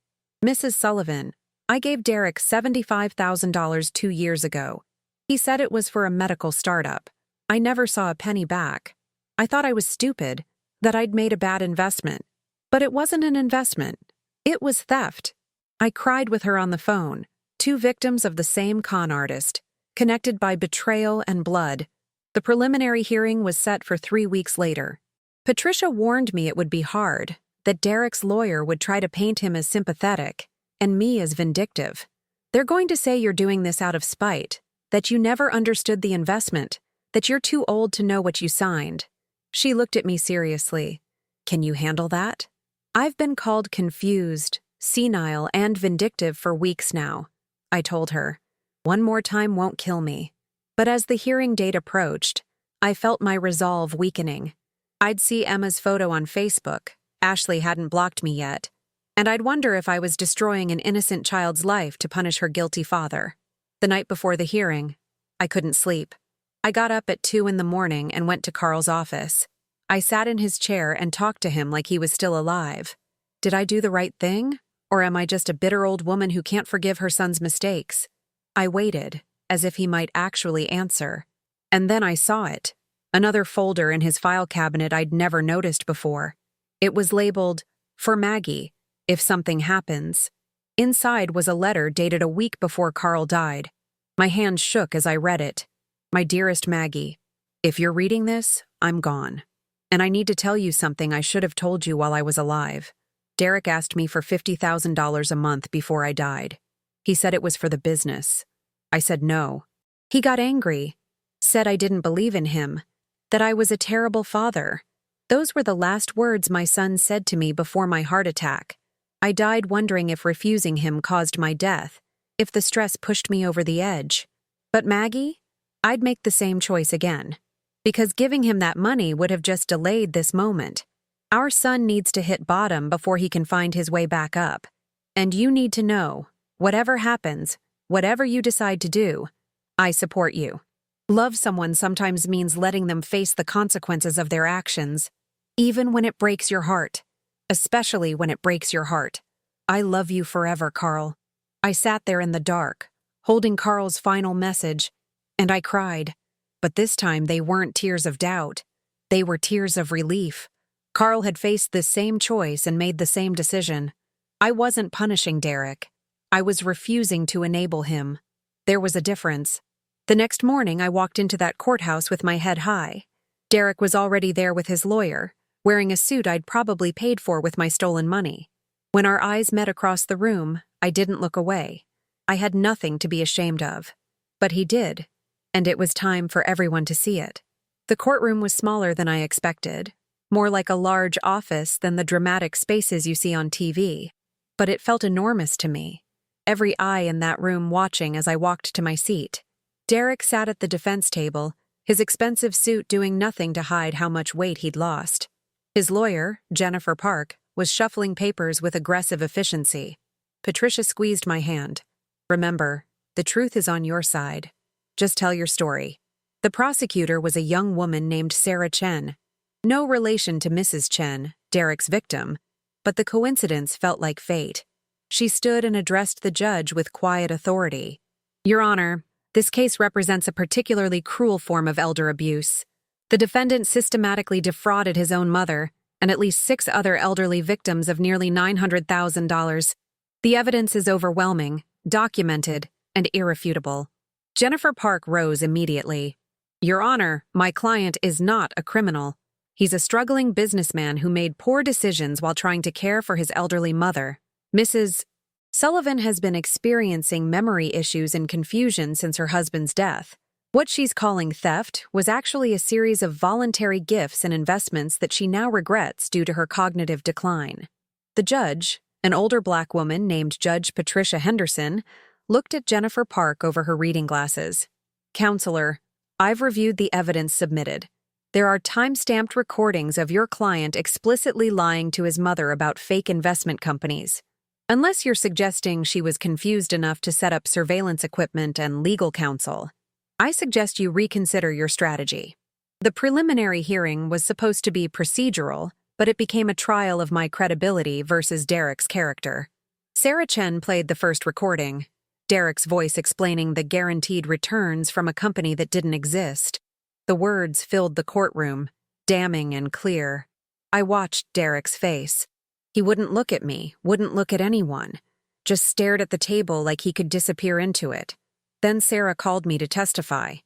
"Mrs. Sullivan, I gave Derek $75,000 2 years ago. He said it was for a medical startup. I never saw a penny back. I thought I was stupid, that I'd made a bad investment. But it wasn't an investment. It was theft." I cried with her on the phone, 2 victims of the same con artist, connected by betrayal and blood. The preliminary hearing was set for 3 weeks later. Patricia warned me it would be hard, that Derek's lawyer would try to paint him as sympathetic, and me as vindictive. "They're going to say you're doing this out of spite, that you never understood the investment, that you're too old to know what you signed." She looked at me seriously. "Can you handle that?" "I've been called confused, senile, and vindictive for weeks now," I told her. "One more time won't kill me." But as the hearing date approached, I felt my resolve weakening. I'd see Emma's photo on Facebook. Ashley hadn't blocked me yet. And I'd wonder if I was destroying an innocent child's life to punish her guilty father. The night before the hearing, I couldn't sleep. I got up at 2 in the morning and went to Carl's office. I sat in his chair and talked to him like he was still alive. Did I do the right thing? Or am I just a bitter old woman who can't forgive her son's mistakes? I waited, as if he might actually answer. And then I saw it. Another folder in his file cabinet I'd never noticed before. It was labeled, "For Maggie, if something happens." Inside was a letter dated a week before Carl died. My hands shook as I read it. "My dearest Maggie, if you're reading this, I'm gone. And I need to tell you something I should have told you while I was alive. Derek asked me for $50,000 a month before I died. He said it was for the business. I said no. He got angry, said I didn't believe in him, that I was a terrible father. Those were the last words my son said to me before my heart attack. I died wondering if refusing him caused my death, if the stress pushed me over the edge. But Maggie, I'd make the same choice again. Because giving him that money would have just delayed this moment. Our son needs to hit bottom before he can find his way back up. And you need to know, whatever happens, whatever you decide to do, I support you. Love someone sometimes means letting them face the consequences of their actions, even when it breaks your heart, especially when it breaks your heart. I love you forever, Carl." I sat there in the dark, holding Carl's final message, and I cried. But this time they weren't tears of doubt. They were tears of relief. Carl had faced this same choice and made the same decision. I wasn't punishing Derek. I was refusing to enable him. There was a difference. The next morning, I walked into that courthouse with my head high. Derek was already there with his lawyer, wearing a suit I'd probably paid for with my stolen money. When our eyes met across the room, I didn't look away. I had nothing to be ashamed of. But he did, and it was time for everyone to see it. The courtroom was smaller than I expected, more like a large office than the dramatic spaces you see on TV. But it felt enormous to me. Every eye in that room watching as I walked to my seat. Derek sat at the defense table, his expensive suit doing nothing to hide how much weight he'd lost. His lawyer, Jennifer Park, was shuffling papers with aggressive efficiency. Patricia squeezed my hand. "Remember, the truth is on your side. Just tell your story." The prosecutor was a young woman named Sarah Chen. No relation to Mrs. Chen, Derek's victim, but the coincidence felt like fate. She stood and addressed the judge with quiet authority. "Your Honor, this case represents a particularly cruel form of elder abuse. The defendant systematically defrauded his own mother and at least 6 other elderly victims of nearly $900,000. The evidence is overwhelming, documented, and irrefutable." Jennifer Park rose immediately. "Your Honor, my client is not a criminal. He's a struggling businessman who made poor decisions while trying to care for his elderly mother. Mrs. Sullivan has been experiencing memory issues and confusion since her husband's death. What she's calling theft was actually a series of voluntary gifts and investments that she now regrets due to her cognitive decline." The judge, an older Black woman named Judge Patricia Henderson, looked at Jennifer Park over her reading glasses. "Counselor, I've reviewed the evidence submitted. There are time-stamped recordings of your client explicitly lying to his mother about fake investment companies. Unless you're suggesting she was confused enough to set up surveillance equipment and legal counsel, I suggest you reconsider your strategy. The preliminary hearing was supposed to be procedural, but it became a trial of my credibility versus Derek's character. Sarah Chen played the first recording, Derek's voice explaining the guaranteed returns from a company that didn't exist. The words filled the courtroom, damning and clear. I watched Derek's face. He wouldn't look at me, wouldn't look at anyone, just stared at the table like he could disappear into it. Then Sarah called me to testify.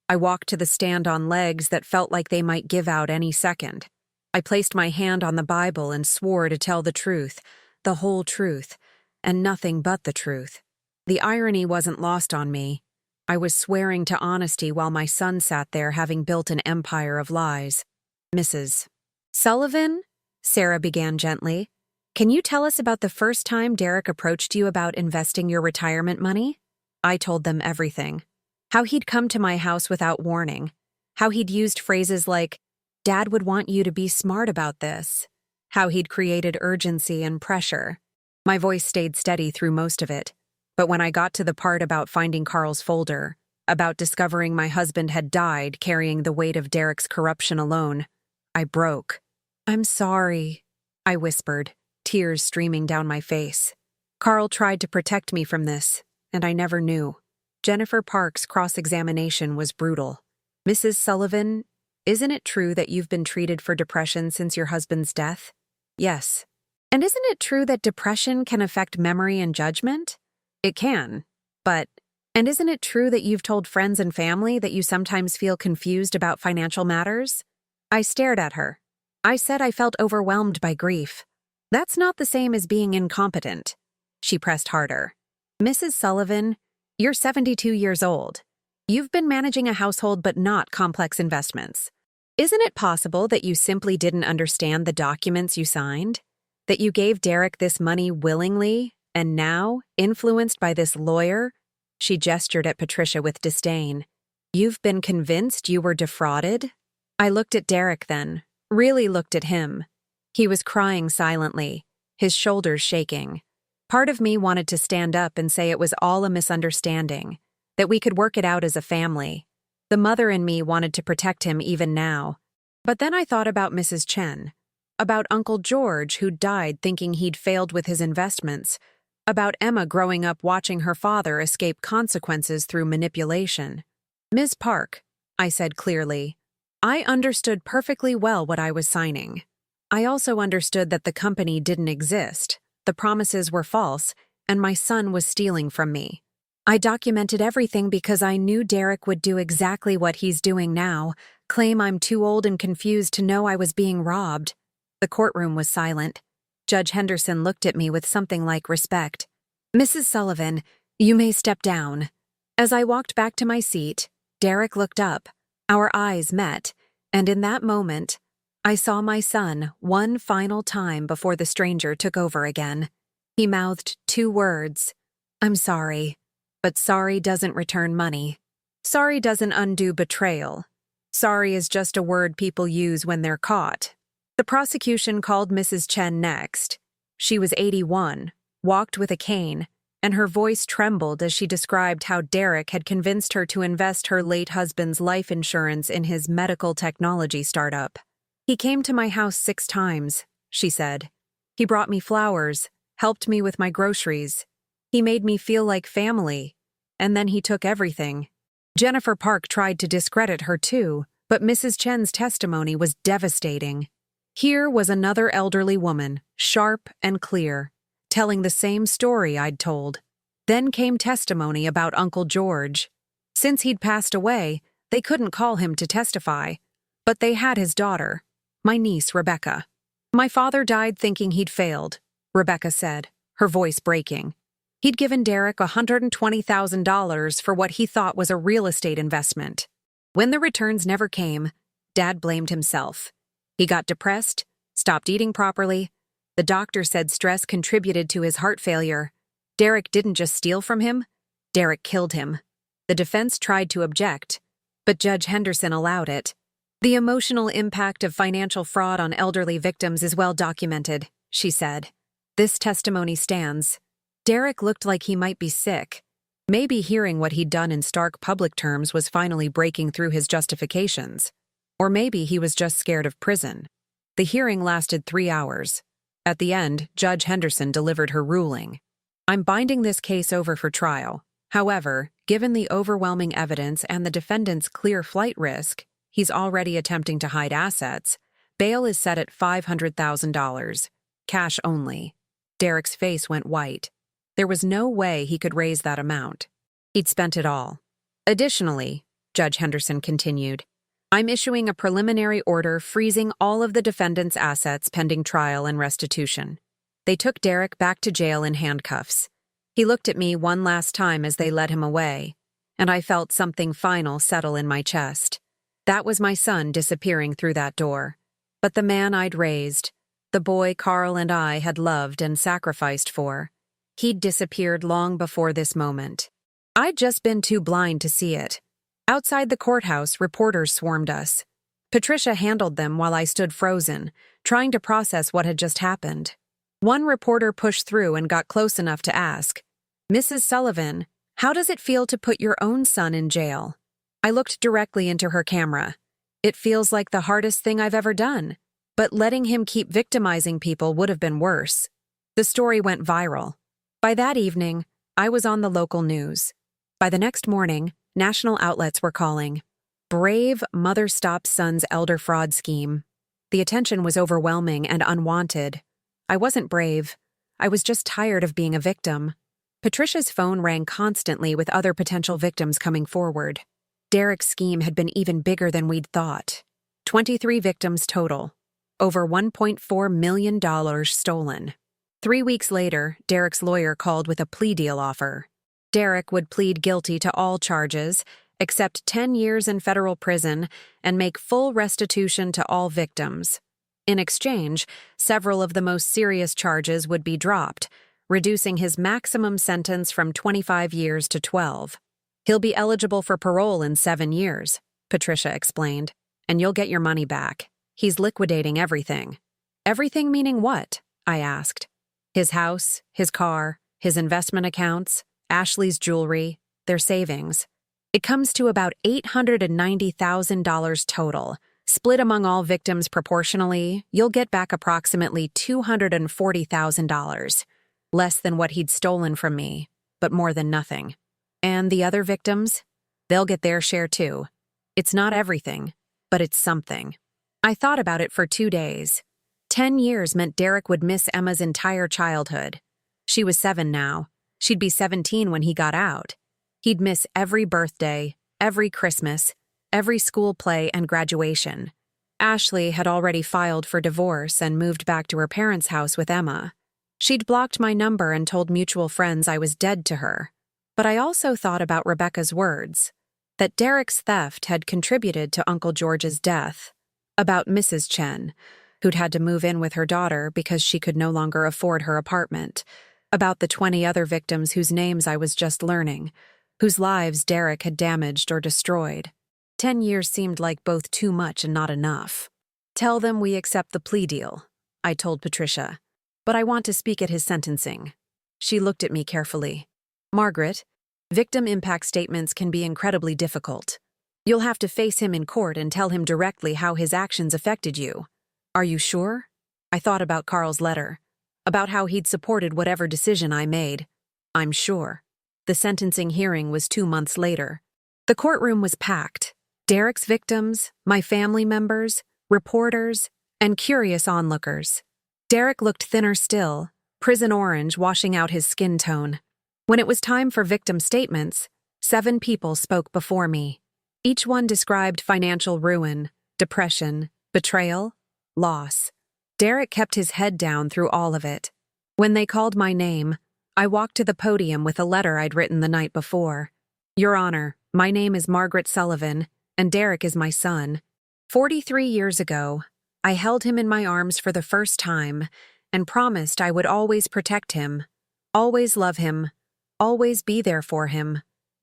I walked to the stand on legs that felt like they might give out any second. I placed my hand on the Bible and swore to tell the truth, the whole truth, and nothing but the truth. The irony wasn't lost on me. I was swearing to honesty while my son sat there having built an empire of lies. Mrs. Sullivan? Sarah began gently. Can you tell us about the first time Derek approached you about investing your retirement money? I told them everything. How he'd come to my house without warning. How he'd used phrases like, Dad would want you to be smart about this. How he'd created urgency and pressure. My voice stayed steady through most of it. But when I got to the part about finding Carl's folder, about discovering my husband had died carrying the weight of Derek's corruption alone, I broke. I'm sorry, I whispered, tears streaming down my face. Carl tried to protect me from this, and I never knew. Jennifer Park's cross-examination was brutal. Mrs. Sullivan, isn't it true that you've been treated for depression since your husband's death? Yes. And isn't it true that depression can affect memory and judgment? It can, and isn't it true that you've told friends and family that you sometimes feel confused about financial matters? I stared at her. I said I felt overwhelmed by grief. That's not the same as being incompetent. She pressed harder. Mrs. Sullivan, you're 72 years old. You've been managing a household but not complex investments. Isn't it possible that you simply didn't understand the documents you signed? That you gave Derek this money willingly? And now, influenced by this lawyer, she gestured at Patricia with disdain. You've been convinced you were defrauded? I looked at Derek then, really looked at him. He was crying silently, his shoulders shaking. Part of me wanted to stand up and say it was all a misunderstanding, that we could work it out as a family. The mother in me wanted to protect him even now. But then I thought about Mrs. Chen, about Uncle George who died thinking he'd failed with his investments, about Emma growing up watching her father escape consequences through manipulation. Ms. Park, I said clearly, I understood perfectly well what I was signing. I also understood that the company didn't exist, the promises were false, and my son was stealing from me. I documented everything because I knew Derek would do exactly what he's doing now, claim I'm too old and confused to know I was being robbed. The courtroom was silent. Judge Henderson looked at me with something like respect. Mrs. Sullivan, you may step down. As I walked back to my seat, Derek looked up. Our eyes met, and in that moment, I saw my son one final time before the stranger took over again. He mouthed 2 words. I'm sorry, but sorry doesn't return money. Sorry doesn't undo betrayal. Sorry is just a word people use when they're caught. The prosecution called Mrs. Chen next. She was 81, walked with a cane, and her voice trembled as she described how Derek had convinced her to invest her late husband's life insurance in his medical technology startup. He came to my house 6 times, she said. He brought me flowers, helped me with my groceries. He made me feel like family, and then he took everything. Jennifer Park tried to discredit her too, but Mrs. Chen's testimony was devastating. Here was another elderly woman, sharp and clear, telling the same story I'd told. Then came testimony about Uncle George. Since he'd passed away, they couldn't call him to testify, but they had his daughter, my niece Rebecca. My father died thinking he'd failed, Rebecca said, her voice breaking. He'd given Derek $120,000 for what he thought was a real estate investment. When the returns never came, Dad blamed himself. He got depressed, stopped eating properly. The doctor said stress contributed to his heart failure. Derek didn't just steal from him, Derek killed him. The defense tried to object, but Judge Henderson allowed it. "The emotional impact of financial fraud on elderly victims is well documented," she said. "This testimony stands." Derek looked like he might be sick. Maybe hearing what he'd done in stark public terms was finally breaking through his justifications. Or maybe he was just scared of prison. The hearing lasted 3 hours. At the end, Judge Henderson delivered her ruling. "I'm binding this case over for trial. However, given the overwhelming evidence and the defendant's clear flight risk, he's already attempting to hide assets, bail is set at $500,000. Cash only." Derek's face went white. There was no way he could raise that amount. He'd spent it all. "Additionally," Judge Henderson continued, "I'm issuing a preliminary order freezing all of the defendant's assets pending trial and restitution." They took Derek back to jail in handcuffs. He looked at me one last time as they led him away, and I felt something final settle in my chest. That was my son disappearing through that door. But the man I'd raised, the boy Carl and I had loved and sacrificed for, he'd disappeared long before this moment. I'd just been too blind to see it. Outside the courthouse, reporters swarmed us. Patricia handled them while I stood frozen, trying to process what had just happened. One reporter pushed through and got close enough to ask, "Mrs. Sullivan, how does it feel to put your own son in jail?" I looked directly into her camera. "It feels like the hardest thing I've ever done, but letting him keep victimizing people would have been worse." The story went viral. By that evening, I was on the local news. By the next morning, national outlets were calling, "Brave mother stops son's elder fraud scheme." The attention was overwhelming and unwanted. I wasn't brave. I was just tired of being a victim. Patricia's phone rang constantly with other potential victims coming forward. Derek's scheme had been even bigger than we'd thought. 23 victims total. Over $1.4 million stolen. 3 weeks later, Derek's lawyer called with a plea deal offer. Derek would plead guilty to all charges, accept 10 years in federal prison, and make full restitution to all victims. In exchange, several of the most serious charges would be dropped, reducing his maximum sentence from 25 years to 12. "He'll be eligible for parole in 7 years, Patricia explained, "and you'll get your money back. He's liquidating everything." "Everything meaning what?" I asked. "His house, his car, his investment accounts, Ashley's jewelry, their savings. It comes to about $890,000 total. Split among all victims proportionally, you'll get back approximately $240,000. Less than what he'd stolen from me, but more than nothing. And the other victims? They'll get their share too. It's not everything, but it's something." I thought about it for 2 days. 10 years meant Derek would miss Emma's entire childhood. She was 7 now. She'd be 17 when he got out. He'd miss every birthday, every Christmas, every school play and graduation. Ashley had already filed for divorce and moved back to her parents' house with Emma. She'd blocked my number and told mutual friends I was dead to her. But I also thought about Rebecca's words, that Derek's theft had contributed to Uncle George's death, about Mrs. Chen, who'd had to move in with her daughter because she could no longer afford her apartment, about the 20 other victims whose names I was just learning, whose lives Derek had damaged or destroyed. 10 years seemed like both too much and not enough. "Tell them we accept the plea deal," I told Patricia, "but I want to speak at his sentencing." She looked at me carefully. "Margaret, victim impact statements can be incredibly difficult. You'll have to face him in court and tell him directly how his actions affected you. Are you sure?" I thought about Carl's letter, about how he'd supported whatever decision I made. "I'm sure." The sentencing hearing was 2 months later. The courtroom was packed. Derek's victims, my family members, reporters, and curious onlookers. Derek looked thinner still, prison orange washing out his skin tone. When it was time for victim statements, 7 people spoke before me. Each one described financial ruin, depression, betrayal, loss. Derek kept his head down through all of it. When they called my name, I walked to the podium with a letter I'd written the night before. "Your Honor, my name is Margaret Sullivan, and Derek is my son. 43 years ago, I held him in my arms for the first time and promised I would always protect him, always love him, always be there for him.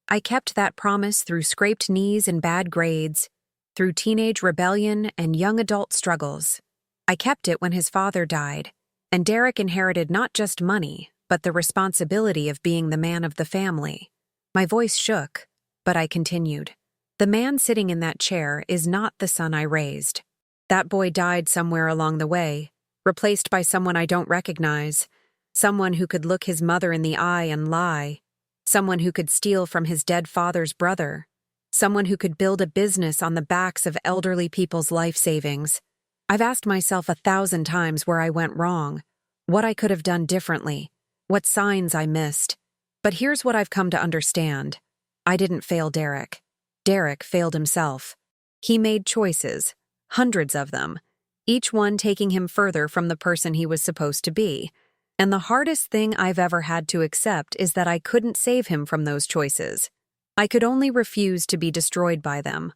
I kept that promise through scraped knees and bad grades, through teenage rebellion and young adult struggles. I kept it when his father died, and Derek inherited not just money, but the responsibility of being the man of the family. My voice shook, but I continued. The man sitting in that chair is not the son I raised. That boy died somewhere along the way, replaced by someone I don't recognize, someone who could look his mother in the eye and lie, someone who could steal from his dead father's brother, someone who could build a business on the backs of elderly people's life savings. I've asked myself 1,000 times where I went wrong, what I could have done differently, what signs I missed. But here's what I've come to understand. I didn't fail Derek. Derek failed himself. He made choices, hundreds of them, each one taking him further from the person he was supposed to be. And the hardest thing I've ever had to accept is that I couldn't save him from those choices. I could only refuse to be destroyed by them.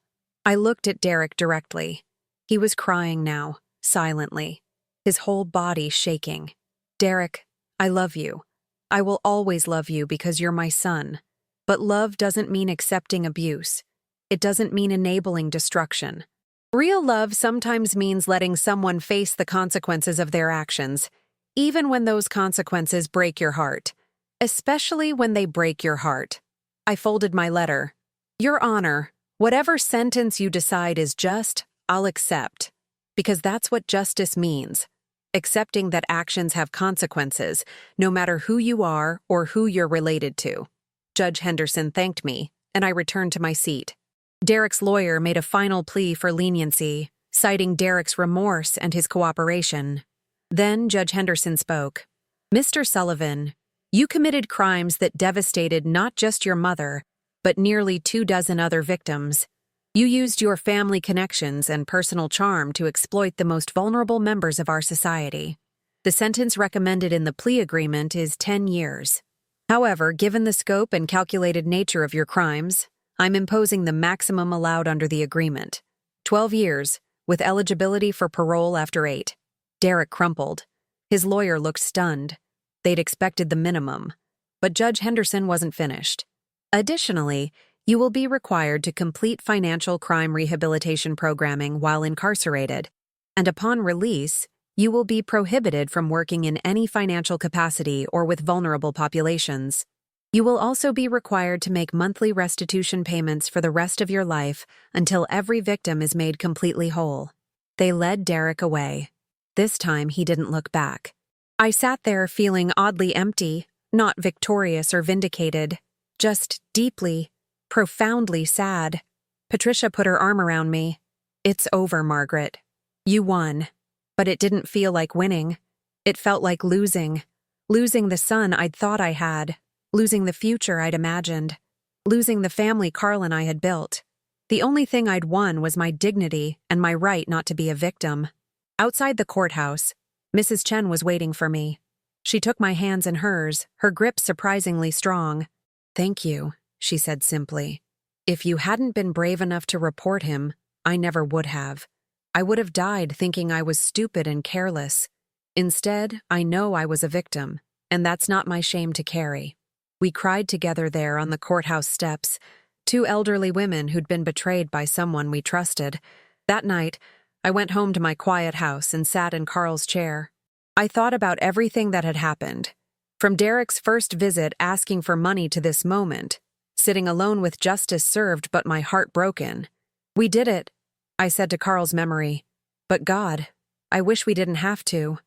I looked at Derek directly. He was crying now, silently, his whole body shaking. Derek, I love you. I will always love you because you're my son. But love doesn't mean accepting abuse. It doesn't mean enabling destruction. Real love sometimes means letting someone face the consequences of their actions, even when those consequences break your heart, especially when they break your heart. I folded my letter. Your Honor, whatever sentence you decide is just, I'll accept. Because that's what justice means. Accepting that actions have consequences, no matter who you are or who you're related to. Judge Henderson thanked me, and I returned to my seat. Derek's lawyer made a final plea for leniency, citing Derek's remorse and his cooperation. Then Judge Henderson spoke. Mr. Sullivan, you committed crimes that devastated not just your mother, but nearly 24 other victims. You used your family connections and personal charm to exploit the most vulnerable members of our society. The sentence recommended in the plea agreement is 10 years. However, given the scope and calculated nature of your crimes, I'm imposing the maximum allowed under the agreement. 12 years, with eligibility for parole after 8. Derek crumpled. His lawyer looked stunned. They'd expected the minimum. But Judge Henderson wasn't finished. Additionally, you will be required to complete financial crime rehabilitation programming while incarcerated, and upon release, you will be prohibited from working in any financial capacity or with vulnerable populations. You will also be required to make monthly restitution payments for the rest of your life until every victim is made completely whole. They led Derek away. This time he didn't look back. I sat there feeling oddly empty, not victorious or vindicated, just deeply, profoundly sad. Patricia put her arm around me. It's over, Margaret. You won. But it didn't feel like winning. It felt like losing. Losing the son I'd thought I had. Losing the future I'd imagined. Losing the family Carl and I had built. The only thing I'd won was my dignity and my right not to be a victim. Outside the courthouse, Mrs. Chen was waiting for me. She took my hands in hers, her grip surprisingly strong. Thank you, she said simply. If you hadn't been brave enough to report him, I never would have. I would have died thinking I was stupid and careless. Instead, I know I was a victim, and that's not my shame to carry. We cried together there on the courthouse steps, 2 elderly women who'd been betrayed by someone we trusted. That night, I went home to my quiet house and sat in Carl's chair. I thought about everything that had happened. From Derek's first visit asking for money to this moment, sitting alone with justice served but my heart broken. We did it, I said to Carl's memory. But God, I wish we didn't have to.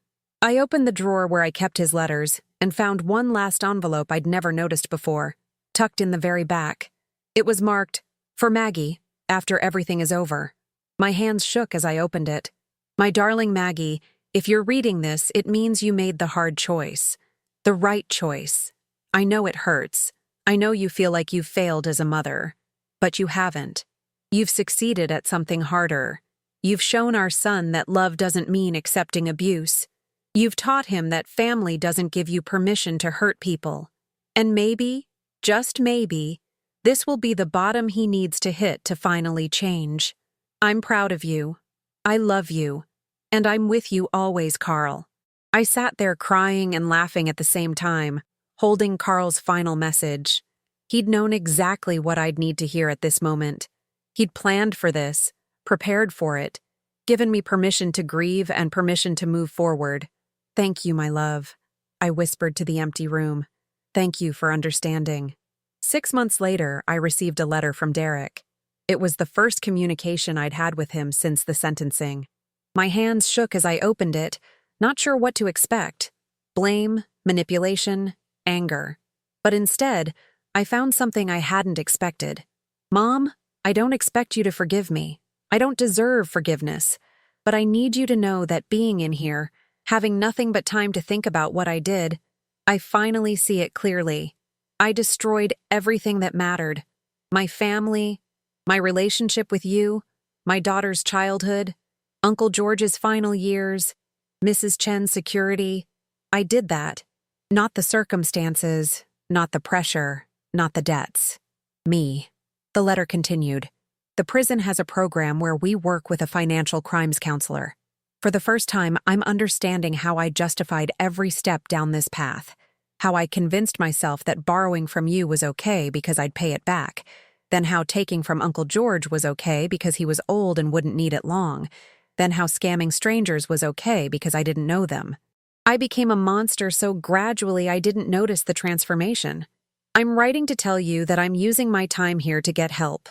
I opened the drawer where I kept his letters and found one last envelope I'd never noticed before, tucked in the very back. It was marked, "For Maggie, after everything is over." My hands shook as I opened it. My darling Maggie, if you're reading this, it means you made the hard choice. The right choice. I know it hurts. I know you feel like you've failed as a mother. But you haven't. You've succeeded at something harder. You've shown our son that love doesn't mean accepting abuse. You've taught him that family doesn't give you permission to hurt people. And maybe, just maybe, this will be the bottom he needs to hit to finally change. I'm proud of you. I love you. And I'm with you always, Carl. I sat there crying and laughing at the same time, holding Carl's final message. He'd known exactly what I'd need to hear at this moment. He'd planned for this, prepared for it, given me permission to grieve and permission to move forward. Thank you, my love, I whispered to the empty room. Thank you for understanding. 6 months later, I received a letter from Derek. It was the first communication I'd had with him since the sentencing. My hands shook as I opened it, not sure what to expect. Blame, manipulation, anger. But instead, I found something I hadn't expected. Mom, I don't expect you to forgive me. I don't deserve forgiveness. But I need you to know that being in here, having nothing but time to think about what I did, I finally see it clearly. I destroyed everything that mattered. My family, my relationship with you, my daughter's childhood, Uncle George's final years, Mrs. Chen's security. I did that. Not the circumstances, not the pressure, not the debts. Me. The letter continued. The prison has a program where we work with a financial crimes counselor. For the first time, I'm understanding how I justified every step down this path. How I convinced myself that borrowing from you was okay because I'd pay it back. Then how taking from Uncle George was okay because he was old and wouldn't need it long. Then how scamming strangers was okay because I didn't know them. I became a monster so gradually I didn't notice the transformation. I'm writing to tell you that I'm using my time here to get help.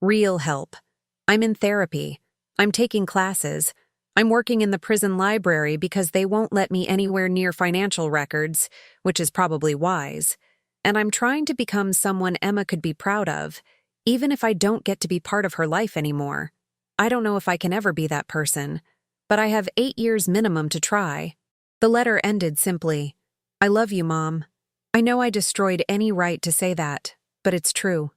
Real help. I'm in therapy. I'm taking classes. I'm working in the prison library because they won't let me anywhere near financial records, which is probably wise. And I'm trying to become someone Emma could be proud of, even if I don't get to be part of her life anymore. I don't know if I can ever be that person, but I have 8 years minimum to try. The letter ended simply, I love you, Mom. I know I destroyed any right to say that, but it's true.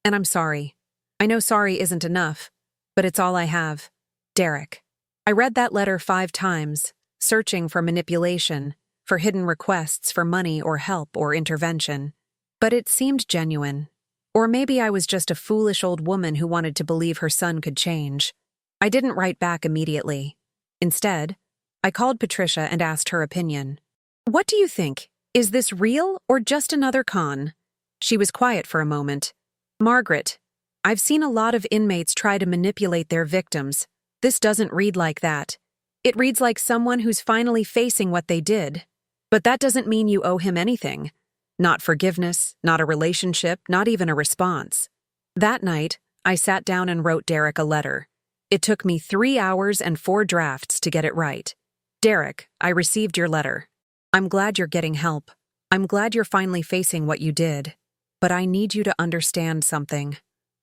And I'm sorry. I know sorry isn't enough, but it's all I have. Derek. I read that letter 5 times, searching for manipulation, for hidden requests for money or help or intervention. But it seemed genuine. Or maybe I was just a foolish old woman who wanted to believe her son could change. I didn't write back immediately. Instead, I called Patricia and asked her opinion. What do you think? Is this real or just another con? She was quiet for a moment. Margaret, I've seen a lot of inmates try to manipulate their victims. This doesn't read like that. It reads like someone who's finally facing what they did. But that doesn't mean you owe him anything. Not forgiveness, not a relationship, not even a response. That night, I sat down and wrote Derek a letter. It took me 3 hours and 4 drafts to get it right. Derek, I received your letter. I'm glad you're getting help. I'm glad you're finally facing what you did. But I need you to understand something.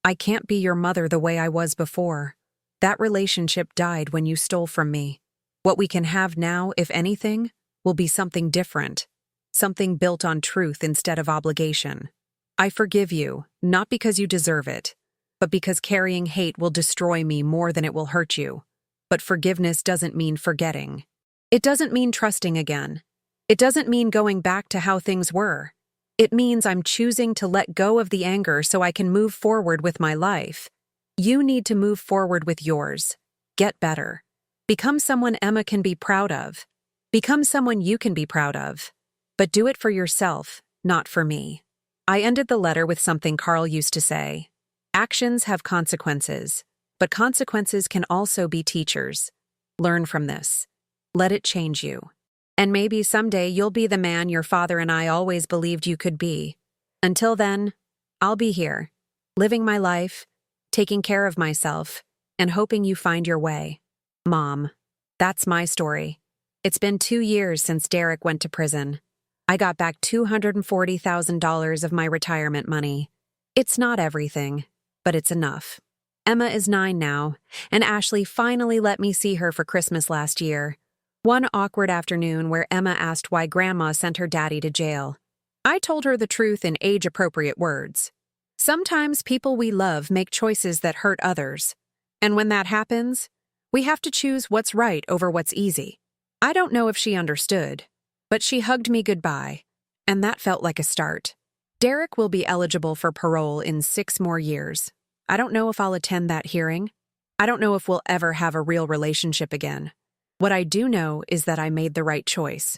I can't be your mother the way I was before. That relationship died when you stole from me. What we can have now, if anything, will be something different. Something built on truth instead of obligation. I forgive you, not because you deserve it, but because carrying hate will destroy me more than it will hurt you. But forgiveness doesn't mean forgetting. It doesn't mean trusting again. It doesn't mean going back to how things were. It means I'm choosing to let go of the anger so I can move forward with my life. You need to move forward with yours. Get better. Become someone Emma can be proud of. Become someone you can be proud of. But do it for yourself, not for me. I ended the letter with something Carl used to say. Actions have consequences, but consequences can also be teachers. Learn from this. Let it change you. And maybe someday you'll be the man your father and I always believed you could be. Until then, I'll be here, living my life, taking care of myself, and hoping you find your way. Mom, that's my story. It's been 2 years since Derek went to prison. I got back $240,000 of my retirement money. It's not everything, but it's enough. Emma is 9 now, and Ashley finally let me see her for Christmas last year. One awkward afternoon where Emma asked why Grandma sent her daddy to jail. I told her the truth in age-appropriate words. Sometimes people we love make choices that hurt others. And when that happens, we have to choose what's right over what's easy. I don't know if she understood, but she hugged me goodbye, and that felt like a start. Derek will be eligible for parole in 6 more years. I don't know if I'll attend that hearing. I don't know if we'll ever have a real relationship again. What I do know is that I made the right choice.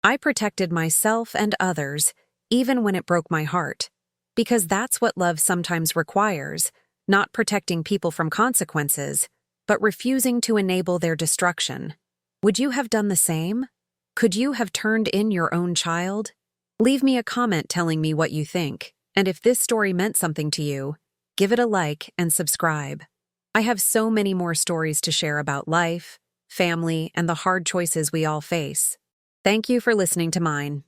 I protected myself and others, even when it broke my heart. Because that's what love sometimes requires, not protecting people from consequences, but refusing to enable their destruction. Would you have done the same? Could you have turned in your own child? Leave me a comment telling me what you think, and if this story meant something to you, give it a like and subscribe. I have so many more stories to share about life, family, and the hard choices we all face. Thank you for listening to mine.